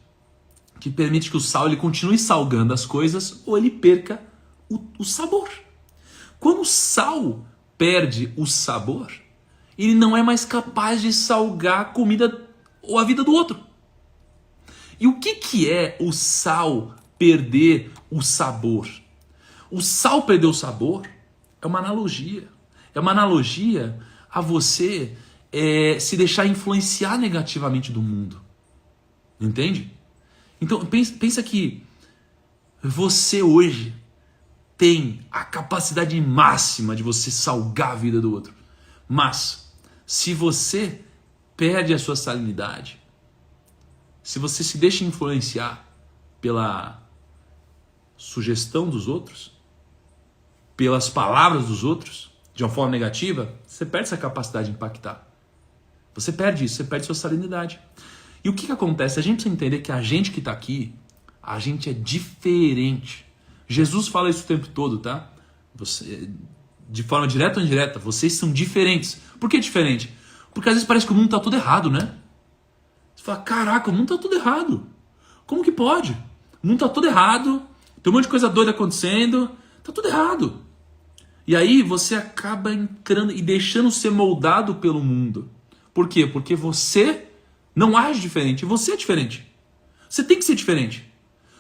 que permite que o sal ele continue salgando as coisas ou ele perca o sabor. Quando o sal perde o sabor, ele não é mais capaz de salgar a comida ou a vida do outro. E o que é o sal perder o sabor? O sal perder o sabor é uma analogia. É uma analogia a você se deixar influenciar negativamente do mundo. Entende? Então pensa que você hoje tem a capacidade máxima de você salgar a vida do outro. Mas se você perde a sua salinidade, se você se deixa influenciar pela sugestão dos outros, pelas palavras dos outros, de uma forma negativa, você perde essa capacidade de impactar. Você perde isso, você perde sua salinidade. E o que acontece? A gente precisa entender que a gente que está aqui, a gente é diferente. Jesus fala isso o tempo todo, tá? Você, de forma direta ou indireta, vocês são diferentes. Por que diferente? Porque às vezes parece que o mundo está tudo errado, né? Você fala, caraca, o mundo está tudo errado. Como que pode? O mundo está tudo errado, tem um monte de coisa doida acontecendo, está tudo errado. E aí você acaba entrando e deixando ser moldado pelo mundo. Por quê? Porque você não age diferente, você é diferente. Você tem que ser diferente.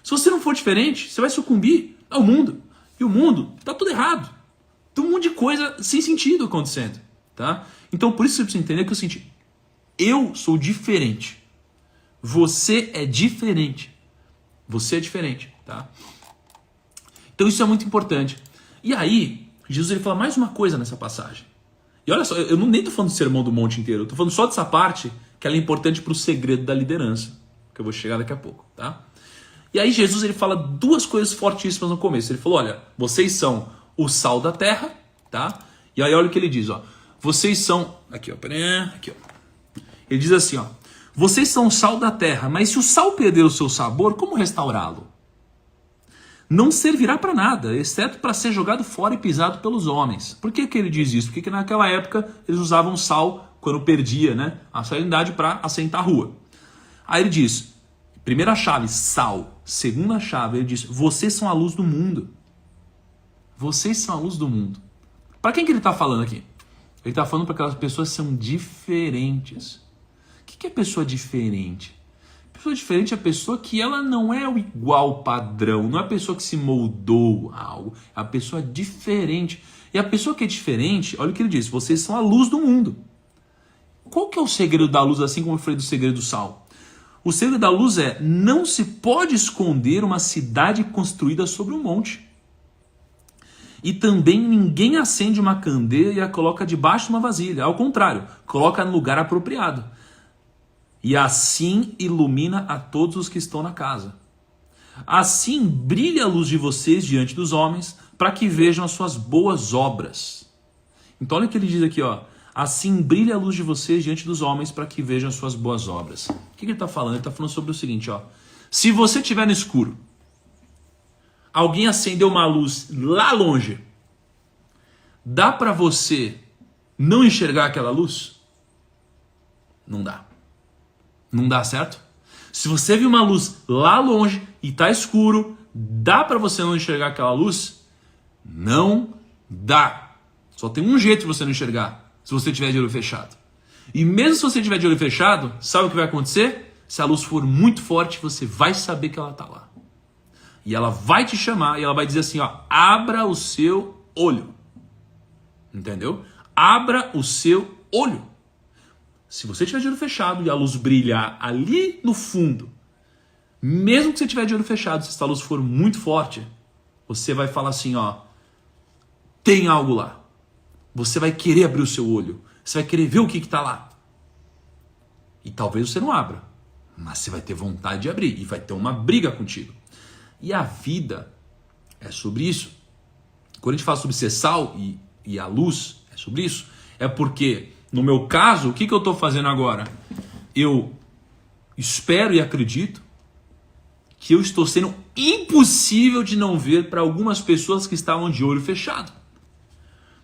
Se você não for diferente, você vai sucumbir ao mundo. E o mundo está tudo errado. Tem um monte de coisa sem sentido acontecendo. Tá? Então por isso você precisa entender que é o seguinte, eu sou diferente. Você é diferente. Você é diferente. Tá? Então isso é muito importante. E aí, Jesus ele fala mais uma coisa nessa passagem. E olha só, eu nem estou falando do sermão do monte inteiro, eu estou falando só dessa parte que ela é importante para o segredo da liderança, que eu vou chegar daqui a pouco, tá? E aí Jesus ele fala duas coisas fortíssimas no começo. Ele falou, olha, vocês são o sal da terra, tá? E aí olha o que ele diz, ó. Vocês são, aqui ó, aqui ó. Ele diz assim, ó. Vocês são o sal da terra, mas se o sal perder o seu sabor, como restaurá-lo? Não servirá para nada, exceto para ser jogado fora e pisado pelos homens. Por que ele diz isso? Porque naquela época eles usavam sal quando perdia, né, a salinidade para assentar a rua. Aí ele diz, primeira chave, sal. Segunda chave, ele diz, vocês são a luz do mundo. Vocês são a luz do mundo. Para quem que ele está falando aqui? Ele está falando para aquelas pessoas que são diferentes. O que é pessoa diferente? Pessoa diferente é a pessoa que ela não é o igual padrão, não é a pessoa que se moldou a algo, é a pessoa diferente. E a pessoa que é diferente, olha o que ele diz, vocês são a luz do mundo. Qual que é o segredo da luz, assim como eu falei do segredo do sal? O segredo da luz é, não se pode esconder uma cidade construída sobre um monte. E também ninguém acende uma candeia e a coloca debaixo de uma vasilha. Ao contrário, coloca no lugar apropriado. E assim ilumina a todos os que estão na casa. Assim brilha a luz de vocês diante dos homens, para que vejam as suas boas obras. Então olha o que ele diz aqui, ó. Assim brilha a luz de vocês diante dos homens para que vejam as suas boas obras. O que ele está falando? Ele está falando sobre o seguinte, ó. Se você estiver no escuro, alguém acendeu uma luz lá longe, dá para você não enxergar aquela luz? Não dá. Não dá, certo? Se você viu uma luz lá longe e está escuro, dá para você não enxergar aquela luz? Não dá. Só tem um jeito de você não enxergar, se você tiver de olho fechado. E mesmo se você tiver de olho fechado, sabe o que vai acontecer? Se a luz for muito forte, você vai saber que ela está lá. E ela vai te chamar e ela vai dizer assim, ó, abra o seu olho. Entendeu? Abra o seu olho. Se você tiver de olho fechado e a luz brilhar ali no fundo, mesmo que você tiver de olho fechado, se essa luz for muito forte, você vai falar assim, ó, tem algo lá. Você vai querer abrir o seu olho. Você vai querer ver o que está lá. E talvez você não abra, mas você vai ter vontade de abrir e vai ter uma briga contigo. E a vida é sobre isso. Quando a gente fala sobre ser sal e a luz, é sobre isso. É porque, no meu caso, o que eu estou fazendo agora? Eu espero e acredito que eu estou sendo impossível de não ver para algumas pessoas que estavam de olho fechado.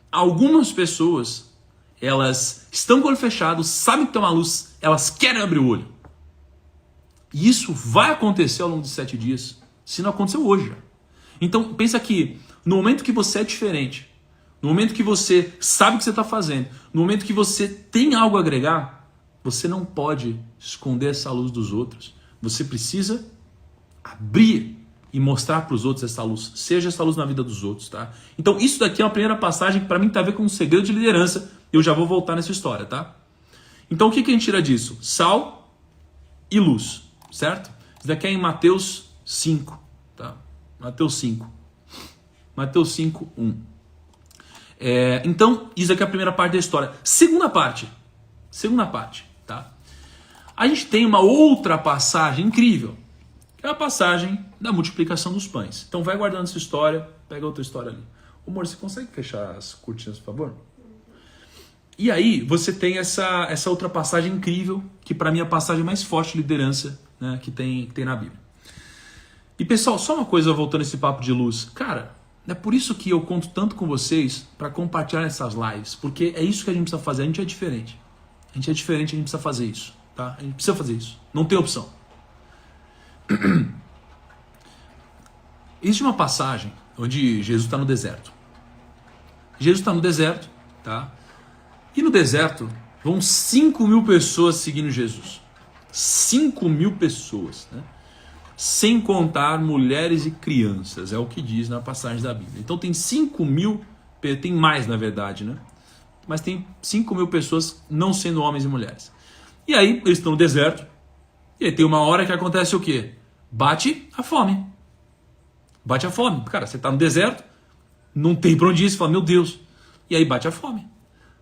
Algumas pessoas, elas estão com o olho fechado, sabem que tem uma luz, elas querem abrir o olho. E isso vai acontecer ao longo de 7 dias, se não aconteceu hoje. Então, pensa que no momento que você é diferente, no momento que você sabe o que você está fazendo, no momento que você tem algo a agregar, você não pode esconder essa luz dos outros. Você precisa abrir e mostrar para os outros essa luz. Seja essa luz na vida dos outros, tá? Então isso daqui é uma primeira passagem que para mim tem a ver com um segredo de liderança. Eu já vou voltar nessa história, tá? Então o que a gente tira disso? Sal e luz, certo? Isso daqui é em Mateus 5, tá? Mateus 5. Mateus 5, 1. Então, isso aqui é a primeira parte da história. Segunda parte, tá? A gente tem uma outra passagem incrível, que é a passagem da multiplicação dos pães. Então vai guardando essa história, pega outra história ali. Ô, amor, você consegue fechar as cortinas, por favor? E aí você tem essa outra passagem incrível, que para mim é a passagem mais forte de liderança, né, que tem na Bíblia. E pessoal, só uma coisa voltando a esse papo de luz. Cara, é por isso que eu conto tanto com vocês para compartilhar essas lives, porque é isso que a gente precisa fazer. A gente é diferente. A gente precisa fazer isso, tá? A gente precisa fazer isso. Não tem opção. Existe uma passagem onde Jesus está no deserto. Jesus está no deserto, tá? E no deserto vão 5.000 pessoas seguindo Jesus. 5.000 pessoas, né? Sem contar mulheres e crianças, é o que diz na passagem da Bíblia. Então tem 5.000, tem mais na verdade, né? Mas tem 5.000 pessoas não sendo homens e mulheres. E aí eles estão no deserto, e aí tem uma hora que acontece o quê? Bate a fome. Bate a fome. Cara, você está no deserto, não tem para onde ir, você fala, meu Deus. E aí bate a fome.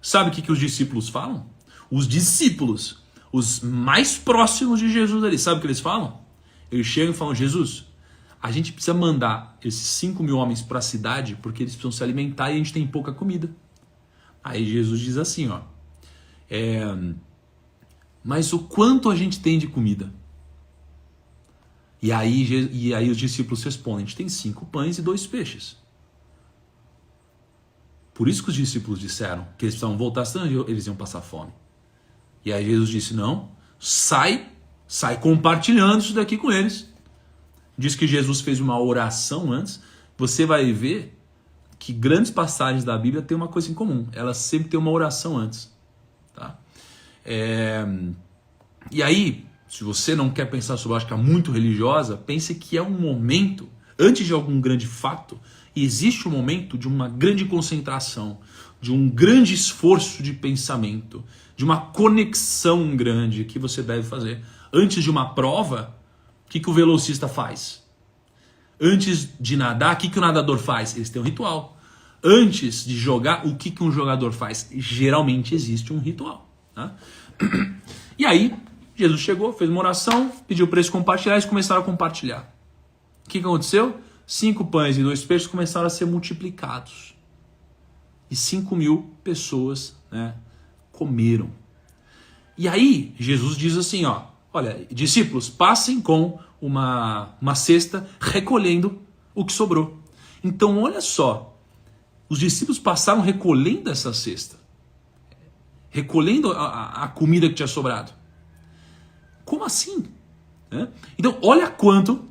Sabe o que os discípulos falam? Os discípulos, os mais próximos de Jesus ali, sabe o que eles falam? Eles chegam e falam, Jesus, a gente precisa mandar esses 5.000 homens para a cidade porque eles precisam se alimentar e a gente tem pouca comida. Aí Jesus diz assim, ó, mas o quanto a gente tem de comida? E aí os discípulos respondem, a gente tem 5 pães e 2 peixes. Por isso que os discípulos disseram que eles precisavam voltar, senão eles iam passar fome. E aí Jesus disse, não, sai compartilhando isso daqui com eles. Diz que Jesus fez uma oração antes. Você vai ver que grandes passagens da Bíblia têm uma coisa em comum. Elas sempre têm uma oração antes. Tá? E aí, se você não quer pensar sobre lógica muito religiosa, pense que é um momento, antes de algum grande fato, existe um momento de uma grande concentração, de um grande esforço de pensamento, de uma conexão grande que você deve fazer. Antes de uma prova, o que o velocista faz? Antes de nadar, o que o nadador faz? Eles têm um ritual. Antes de jogar, o que um jogador faz? Geralmente existe um ritual. Tá? E aí, Jesus chegou, fez uma oração, pediu para eles compartilhar, eles começaram a compartilhar. O que aconteceu? 5 pães e 2 peixes começaram a ser multiplicados. E 5.000 pessoas, né, comeram. E aí, Jesus diz assim, ó, olha, discípulos, passem com uma cesta recolhendo o que sobrou. Então, olha só, os discípulos passaram recolhendo essa cesta. Recolhendo a comida que tinha sobrado. Como assim? Então, olha quanto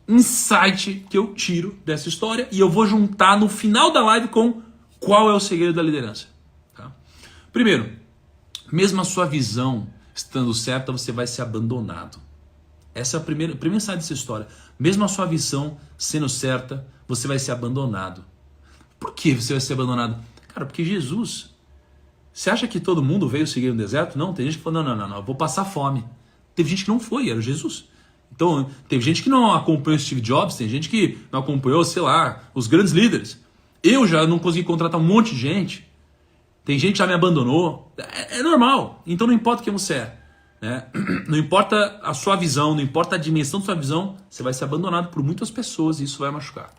insight que eu tiro dessa história e eu vou juntar no final da live com qual é o segredo da liderança. Tá? Primeiro, mesmo a sua visão estando certa, você vai ser abandonado. Essa é a primeira mensagem dessa história. Mesmo a sua visão sendo certa, você vai ser abandonado. Por que você vai ser abandonado? Cara, porque Jesus... Você acha que todo mundo veio seguir no deserto? Não, tem gente que falou, não, eu vou passar fome. Teve gente que não foi, era Jesus. Então, teve gente que não acompanhou Steve Jobs, tem gente que não acompanhou, sei lá, os grandes líderes. Eu já não consegui contratar um monte de gente. Tem gente que já me abandonou. É normal. Então não importa quem você é. Né? Não importa a sua visão, não importa a dimensão da sua visão, você vai ser abandonado por muitas pessoas e isso vai machucar.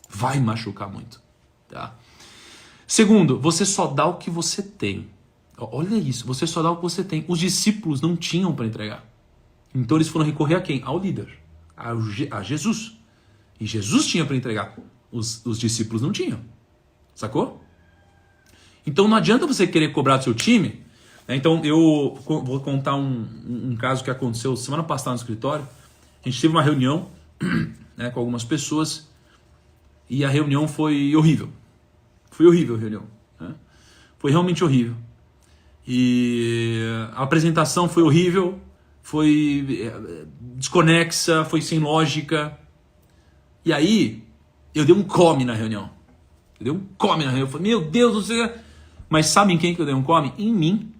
Vai machucar muito. Tá? Segundo, você só dá o que você tem. Olha isso, você só dá o que você tem. Os discípulos não tinham para entregar. Então eles foram recorrer a quem? Ao líder, a Jesus. E Jesus tinha para entregar. Os discípulos não tinham. Sacou? Então não adianta você querer cobrar do seu time. Então eu vou contar um caso que aconteceu semana passada no escritório. A gente teve uma reunião, né, com algumas pessoas e a reunião foi horrível. Foi horrível a reunião. Né? Foi realmente horrível. E a apresentação foi horrível, foi desconexa, foi sem lógica. E aí, eu dei um come na reunião. Eu falei, meu Deus do céu. Mas sabem quem que eu dei um come? Em mim.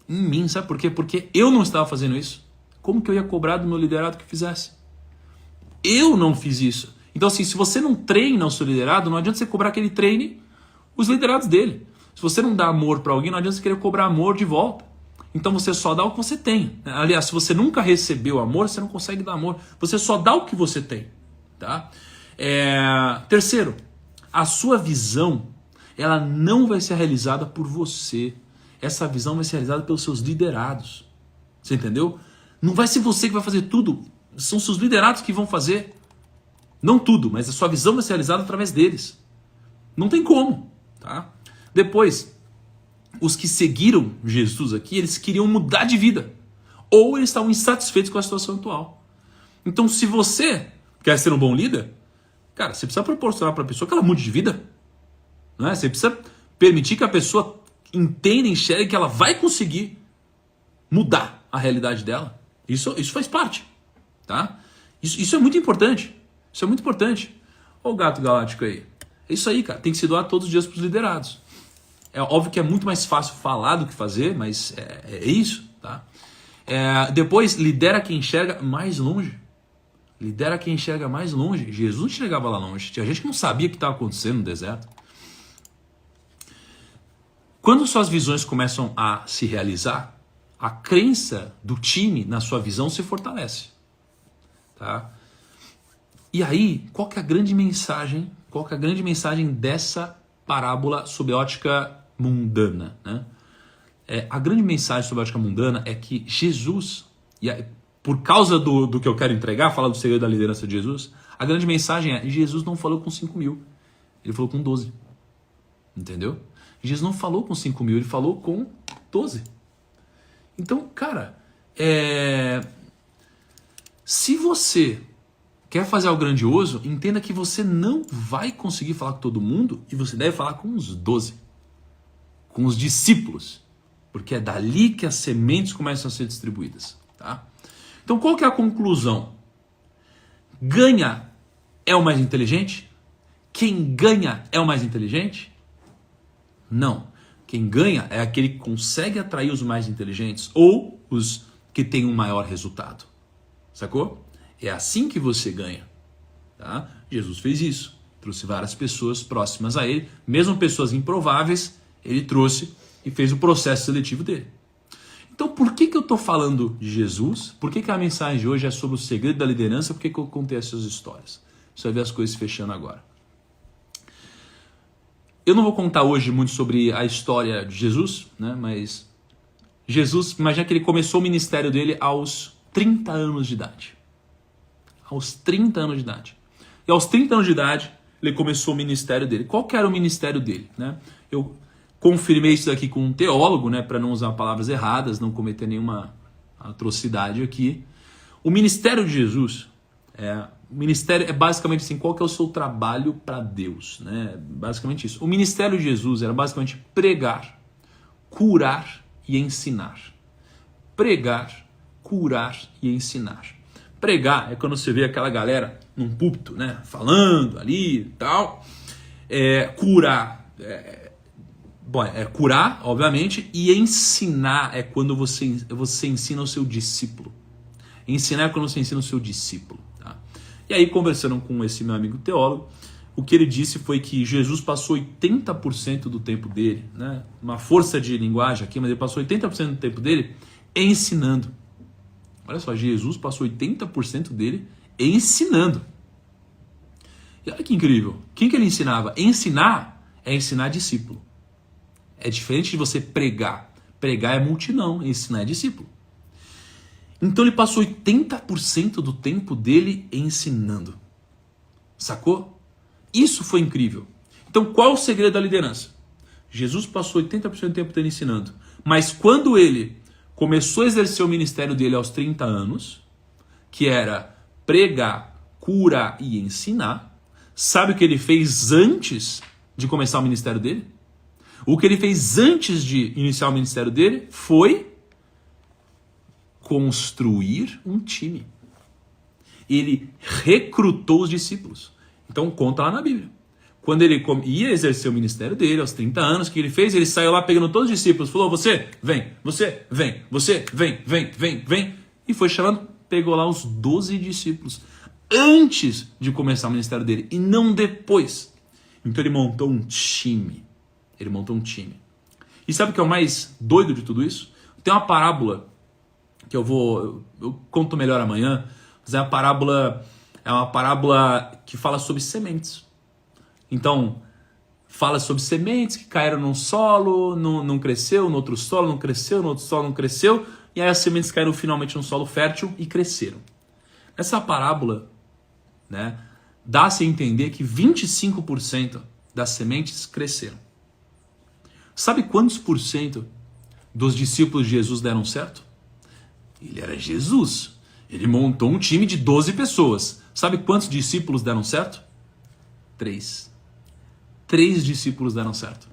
Em mim, sabe por quê? Porque eu não estava fazendo isso. Como que eu ia cobrar do meu liderado que fizesse? Eu não fiz isso. Então assim, se você não treina o seu liderado, não adianta você cobrar que ele treine os liderados dele. Se você não dá amor para alguém, não adianta você querer cobrar amor de volta. Então você só dá o que você tem. Aliás, se você nunca recebeu amor, você não consegue dar amor. Você só dá o que você tem. Tá? Terceiro, a sua visão, ela não vai ser realizada por você. Essa visão vai ser realizada pelos seus liderados. Você entendeu? Não vai ser você que vai fazer tudo. São seus liderados que vão fazer. Não tudo, mas a sua visão vai ser realizada através deles. Não tem como. Tá? Depois, os que seguiram Jesus aqui, eles queriam mudar de vida. Ou eles estavam insatisfeitos com a situação atual. Então, se você quer ser um bom líder, cara, você precisa proporcionar para a pessoa que ela mude de vida. Não é? Você precisa permitir que a pessoa entenda, enxergue que ela vai conseguir mudar a realidade dela. Isso faz parte. Tá? Isso é muito importante. Isso é muito importante. Olha o gato galáctico aí. É isso aí, cara. Tem que se doar todos os dias para os liderados. É óbvio que é muito mais fácil falar do que fazer, mas é isso. Tá? Depois, lidera quem enxerga mais longe. Lidera quem enxerga mais longe. Jesus enxergava lá longe. Tinha gente que não sabia o que estava acontecendo no deserto. Quando suas visões começam a se realizar, a crença do time na sua visão se fortalece. Tá? E aí, qual que é a grande mensagem? Qual que é a grande mensagem dessa parábola sob a ótica mundana? Né? A grande mensagem sob a ótica mundana é que Jesus, por causa do que eu quero entregar, falar do segredo da liderança de Jesus, a grande mensagem é: Jesus não falou com 5.000, ele falou com 12. Entendeu? Jesus não falou com 5.000, ele falou com 12. Então, cara, se você quer fazer algo grandioso, entenda que você não vai conseguir falar com todo mundo e você deve falar com os 12. Com os discípulos. Porque é dali que as sementes começam a ser distribuídas. Tá? Então qual que é a conclusão? Ganha é o mais inteligente? Quem ganha é o mais inteligente? Não. Quem ganha é aquele que consegue atrair os mais inteligentes ou os que têm um maior resultado. Sacou? É assim que você ganha. Tá? Jesus fez isso. Trouxe várias pessoas próximas a ele, mesmo pessoas improváveis, ele trouxe e fez o processo seletivo dele. Então por que eu eu estou falando de Jesus? Por que a mensagem de hoje é sobre o segredo da liderança? Por que eu contei essas histórias? Você vai ver as coisas se fechando agora. Eu não vou contar hoje muito sobre a história de Jesus, né? Mas Jesus, imagina que ele começou o ministério dele aos 30 anos de idade. Aos 30 anos de idade. E aos 30 anos de idade, ele começou o ministério dele. Qual que era o ministério dele, né? Eu confirmei isso aqui com um teólogo, né, para não usar palavras erradas, não cometer nenhuma atrocidade aqui. O ministério de Jesus o ministério é basicamente assim, qual que é o seu trabalho para Deus, né? Basicamente isso. O ministério de Jesus era basicamente pregar, curar e ensinar. Pregar, curar e ensinar. Pregar é quando você vê aquela galera num púlpito, né, falando ali e tal. Curar curar, obviamente, e ensinar é quando você ensina o seu discípulo. Ensinar é quando você ensina o seu discípulo. Tá? E aí, conversando com esse meu amigo teólogo, o que ele disse foi que Jesus passou 80% do tempo dele, né? Uma força de linguagem aqui, mas ele passou 80% do tempo dele ensinando. Olha só, Jesus passou 80% dele ensinando. E olha que incrível. Quem que ele ensinava? Ensinar é ensinar discípulo. É diferente de você pregar. Pregar é multidão, ensinar é discípulo. Então ele passou 80% do tempo dele ensinando. Sacou? Isso foi incrível. Então qual é o segredo da liderança? Jesus passou 80% do tempo dele ensinando. Mas quando ele começou a exercer o ministério dele aos 30 anos, que era pregar, curar e ensinar, sabe o que ele fez antes de começar o ministério dele? O que ele fez antes de iniciar o ministério dele foi construir um time. Ele recrutou os discípulos. Então conta lá na Bíblia. Quando ele ia exercer o ministério dele, aos 30 anos, o que ele fez? Ele saiu lá pegando todos os discípulos, falou, você vem, você vem, você vem. E foi chamando, pegou lá os 12 discípulos, antes de começar o ministério dele, e não depois. Então ele montou um time. E sabe o que é o mais doido de tudo isso? Tem uma parábola, que eu conto melhor amanhã, mas é uma parábola que fala sobre sementes. Então, fala sobre sementes que caíram num solo, não cresceu, no outro solo não cresceu, no outro solo não cresceu, e aí as sementes caíram finalmente num solo fértil e cresceram. Essa parábola, né, dá-se a entender que 25% das sementes cresceram. Sabe quantos por cento dos discípulos de Jesus deram certo? Ele era Jesus. Ele montou um time de 12 pessoas. Sabe quantos discípulos deram certo? 3. 3 discípulos deram certo.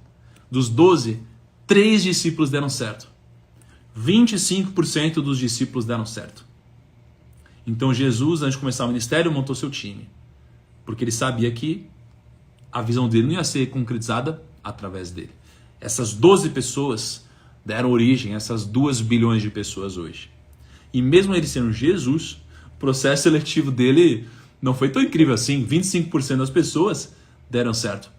Dos 12, 3 discípulos deram certo. 25% dos discípulos deram certo. Então Jesus, antes de começar o ministério, montou seu time. Porque ele sabia que a visão dele não ia ser concretizada através dele. Essas 12 pessoas deram origem a essas 2 bilhões de pessoas hoje. E mesmo ele sendo Jesus, o processo seletivo dele não foi tão incrível assim. 25% das pessoas deram certo.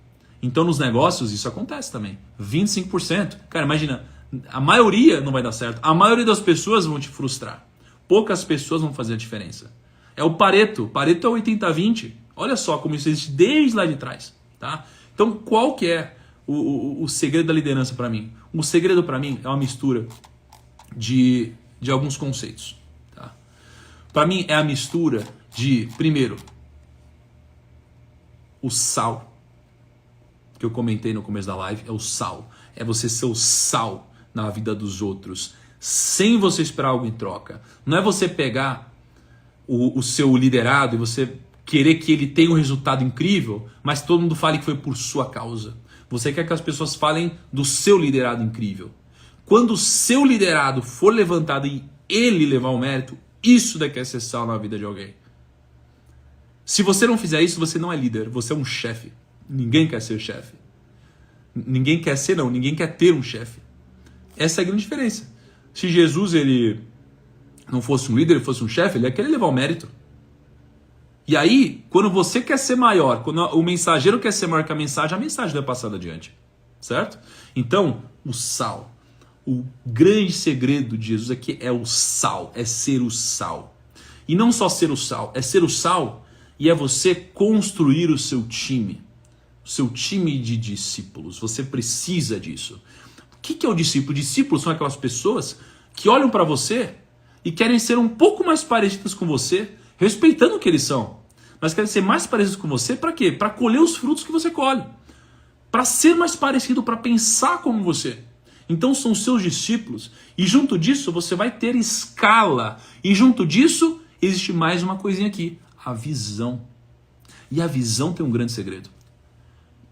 Então nos negócios isso acontece também. 25%. Cara, imagina, a maioria não vai dar certo. A maioria das pessoas vão te frustrar. Poucas pessoas vão fazer a diferença. É o Pareto. Pareto é 80-20. Olha só como isso existe desde lá de trás. Tá? Então qual que é o segredo da liderança para mim? O segredo para mim é uma mistura de alguns conceitos. Tá? Para mim é a mistura de, primeiro, o sal, que eu comentei no começo da live, é o sal. É você ser o sal na vida dos outros, sem você esperar algo em troca. Não é você pegar o seu liderado e você querer que ele tenha um resultado incrível, mas todo mundo fale que foi por sua causa. Você quer que as pessoas falem do seu liderado incrível. Quando o seu liderado for levantado e ele levar o mérito, isso daqui é ser sal na vida de alguém. Se você não fizer isso, você não é líder, você é um chefe. Ninguém quer ser chefe. Ninguém quer ser, não, ninguém quer ter um chefe. Essa é a grande diferença. Se Jesus ele não fosse um líder, ele fosse um chefe, ele ia querer levar o mérito. E aí, quando você quer ser maior, quando o mensageiro quer ser maior que a mensagem vai passar adiante. Certo? Então, o sal. O grande segredo de Jesus aqui é o sal, é ser o sal. E não só ser o sal, é ser o sal e é você construir o seu time de discípulos. Você precisa disso. O que é o discípulo? Discípulos são aquelas pessoas que olham para você e querem ser um pouco mais parecidas com você, respeitando o que eles são. Mas querem ser mais parecidos com você para quê? Para colher os frutos que você colhe. Para ser mais parecido, para pensar como você. Então são seus discípulos. E junto disso você vai ter escala. E junto disso existe mais uma coisinha aqui. A visão. E a visão tem um grande segredo.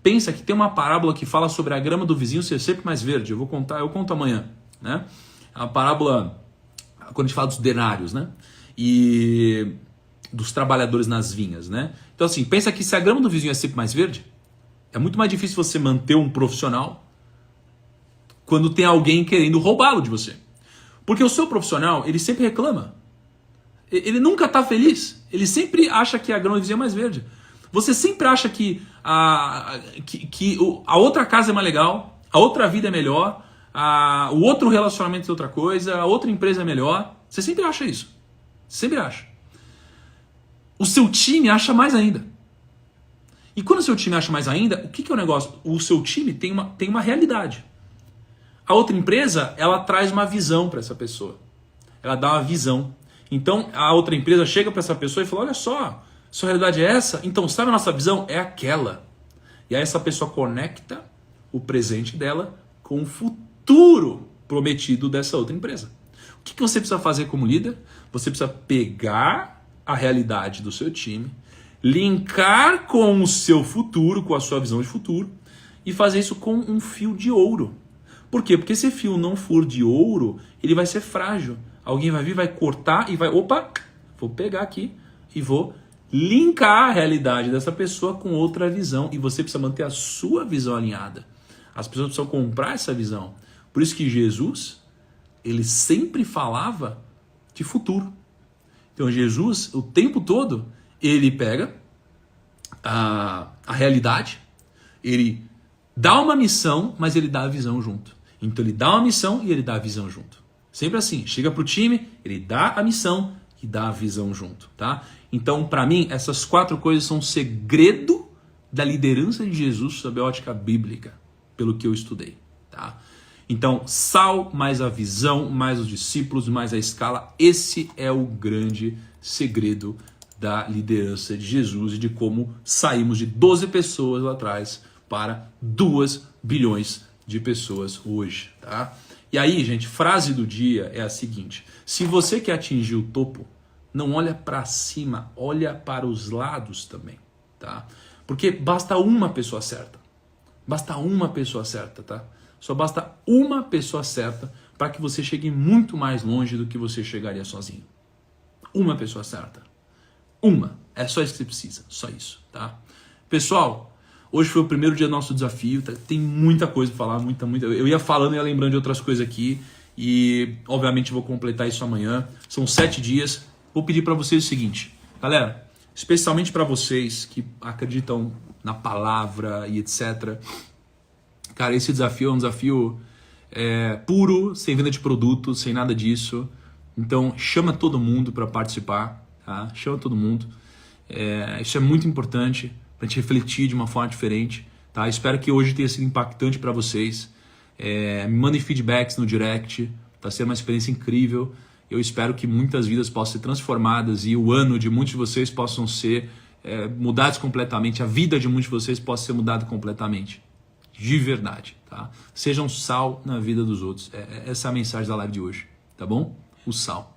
Pensa que tem uma parábola que fala sobre a grama do vizinho ser sempre mais verde. Eu conto amanhã, né? A parábola, quando a gente fala dos denários, né? E dos trabalhadores nas vinhas, né? Então assim, pensa que se a grama do vizinho é sempre mais verde, é muito mais difícil você manter um profissional quando tem alguém querendo roubá-lo de você. Porque o seu profissional, ele sempre reclama. Ele nunca está feliz. Ele sempre acha que a grama do vizinho é mais verde. Você sempre acha que a outra casa é mais legal, a outra vida é melhor, o outro relacionamento é outra coisa, a outra empresa é melhor. Você sempre acha isso. Sempre acha. O seu time acha mais ainda. E quando o seu time acha mais ainda, o que é o negócio? O seu time tem uma realidade. A outra empresa, ela traz uma visão para essa pessoa. Ela dá uma visão. Então, a outra empresa chega para essa pessoa e fala, olha só, sua realidade é essa? Então, sabe a nossa visão? É aquela. E aí essa pessoa conecta o presente dela com o futuro prometido dessa outra empresa. O que você precisa fazer como líder? Você precisa pegar a realidade do seu time, linkar com o seu futuro, com a sua visão de futuro, e fazer isso com um fio de ouro. Por quê? Porque se esse fio não for de ouro, ele vai ser frágil. Alguém vai vir, vai cortar e vai... Opa, vou pegar aqui e vou linkar a realidade dessa pessoa com outra visão. E você precisa manter a sua visão alinhada. As pessoas precisam comprar essa visão. Por isso que Jesus, ele sempre falava de futuro. Então Jesus, o tempo todo, ele pega a realidade, ele dá uma missão, mas ele dá a visão junto. Então ele dá uma missão e ele dá a visão junto. Sempre assim, chega pro time, ele dá a missão e dá a visão junto, tá? Então, para mim, essas 4 coisas são o segredo da liderança de Jesus sob a ótica bíblica, pelo que eu estudei, tá? Então, sal, mais a visão, mais os discípulos, mais a escala, esse é o grande segredo da liderança de Jesus e de como saímos de 12 pessoas lá atrás para 2 bilhões de pessoas hoje, tá? E aí, gente, frase do dia é a seguinte: se você quer atingir o topo, não olha para cima, olha para os lados também, tá? Porque basta uma pessoa certa. Basta uma pessoa certa, tá? Só basta uma pessoa certa para que você chegue muito mais longe do que você chegaria sozinho. Uma pessoa certa. Uma. É só isso que você precisa. Só isso, tá? Pessoal, hoje foi o primeiro dia do nosso desafio. Tá? Tem muita coisa para falar, muita. Eu ia falando e ia lembrando de outras coisas aqui. E, obviamente, vou completar isso amanhã. São 7 dias. Vou pedir para vocês o seguinte. Galera, especialmente para vocês que acreditam na palavra e etc. Cara, esse desafio é um desafio puro, sem venda de produtos, sem nada disso. Então, chama todo mundo para participar. Tá? Chama todo mundo. Isso é muito importante para a gente refletir de uma forma diferente. Tá? Espero que hoje tenha sido impactante para vocês. Me mandem feedbacks no direct. Está sendo uma experiência incrível. Eu espero que muitas vidas possam ser transformadas e o ano de muitos de vocês possam ser mudados completamente. A vida de muitos de vocês possa ser mudada completamente. De verdade, tá? Sejam sal na vida dos outros. Essa é a mensagem da live de hoje, tá bom? O sal.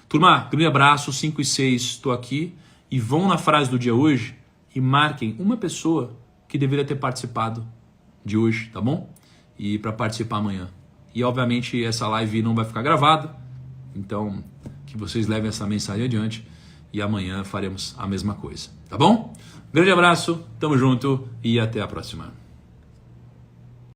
Turma, grande abraço, 5 e 6, estou aqui. E vão na frase do dia hoje e marquem uma pessoa que deveria ter participado de hoje, tá bom? E para participar amanhã. E obviamente essa live não vai ficar gravada, então que vocês levem essa mensagem adiante e amanhã faremos a mesma coisa, tá bom? Grande abraço, tamo junto e até a próxima.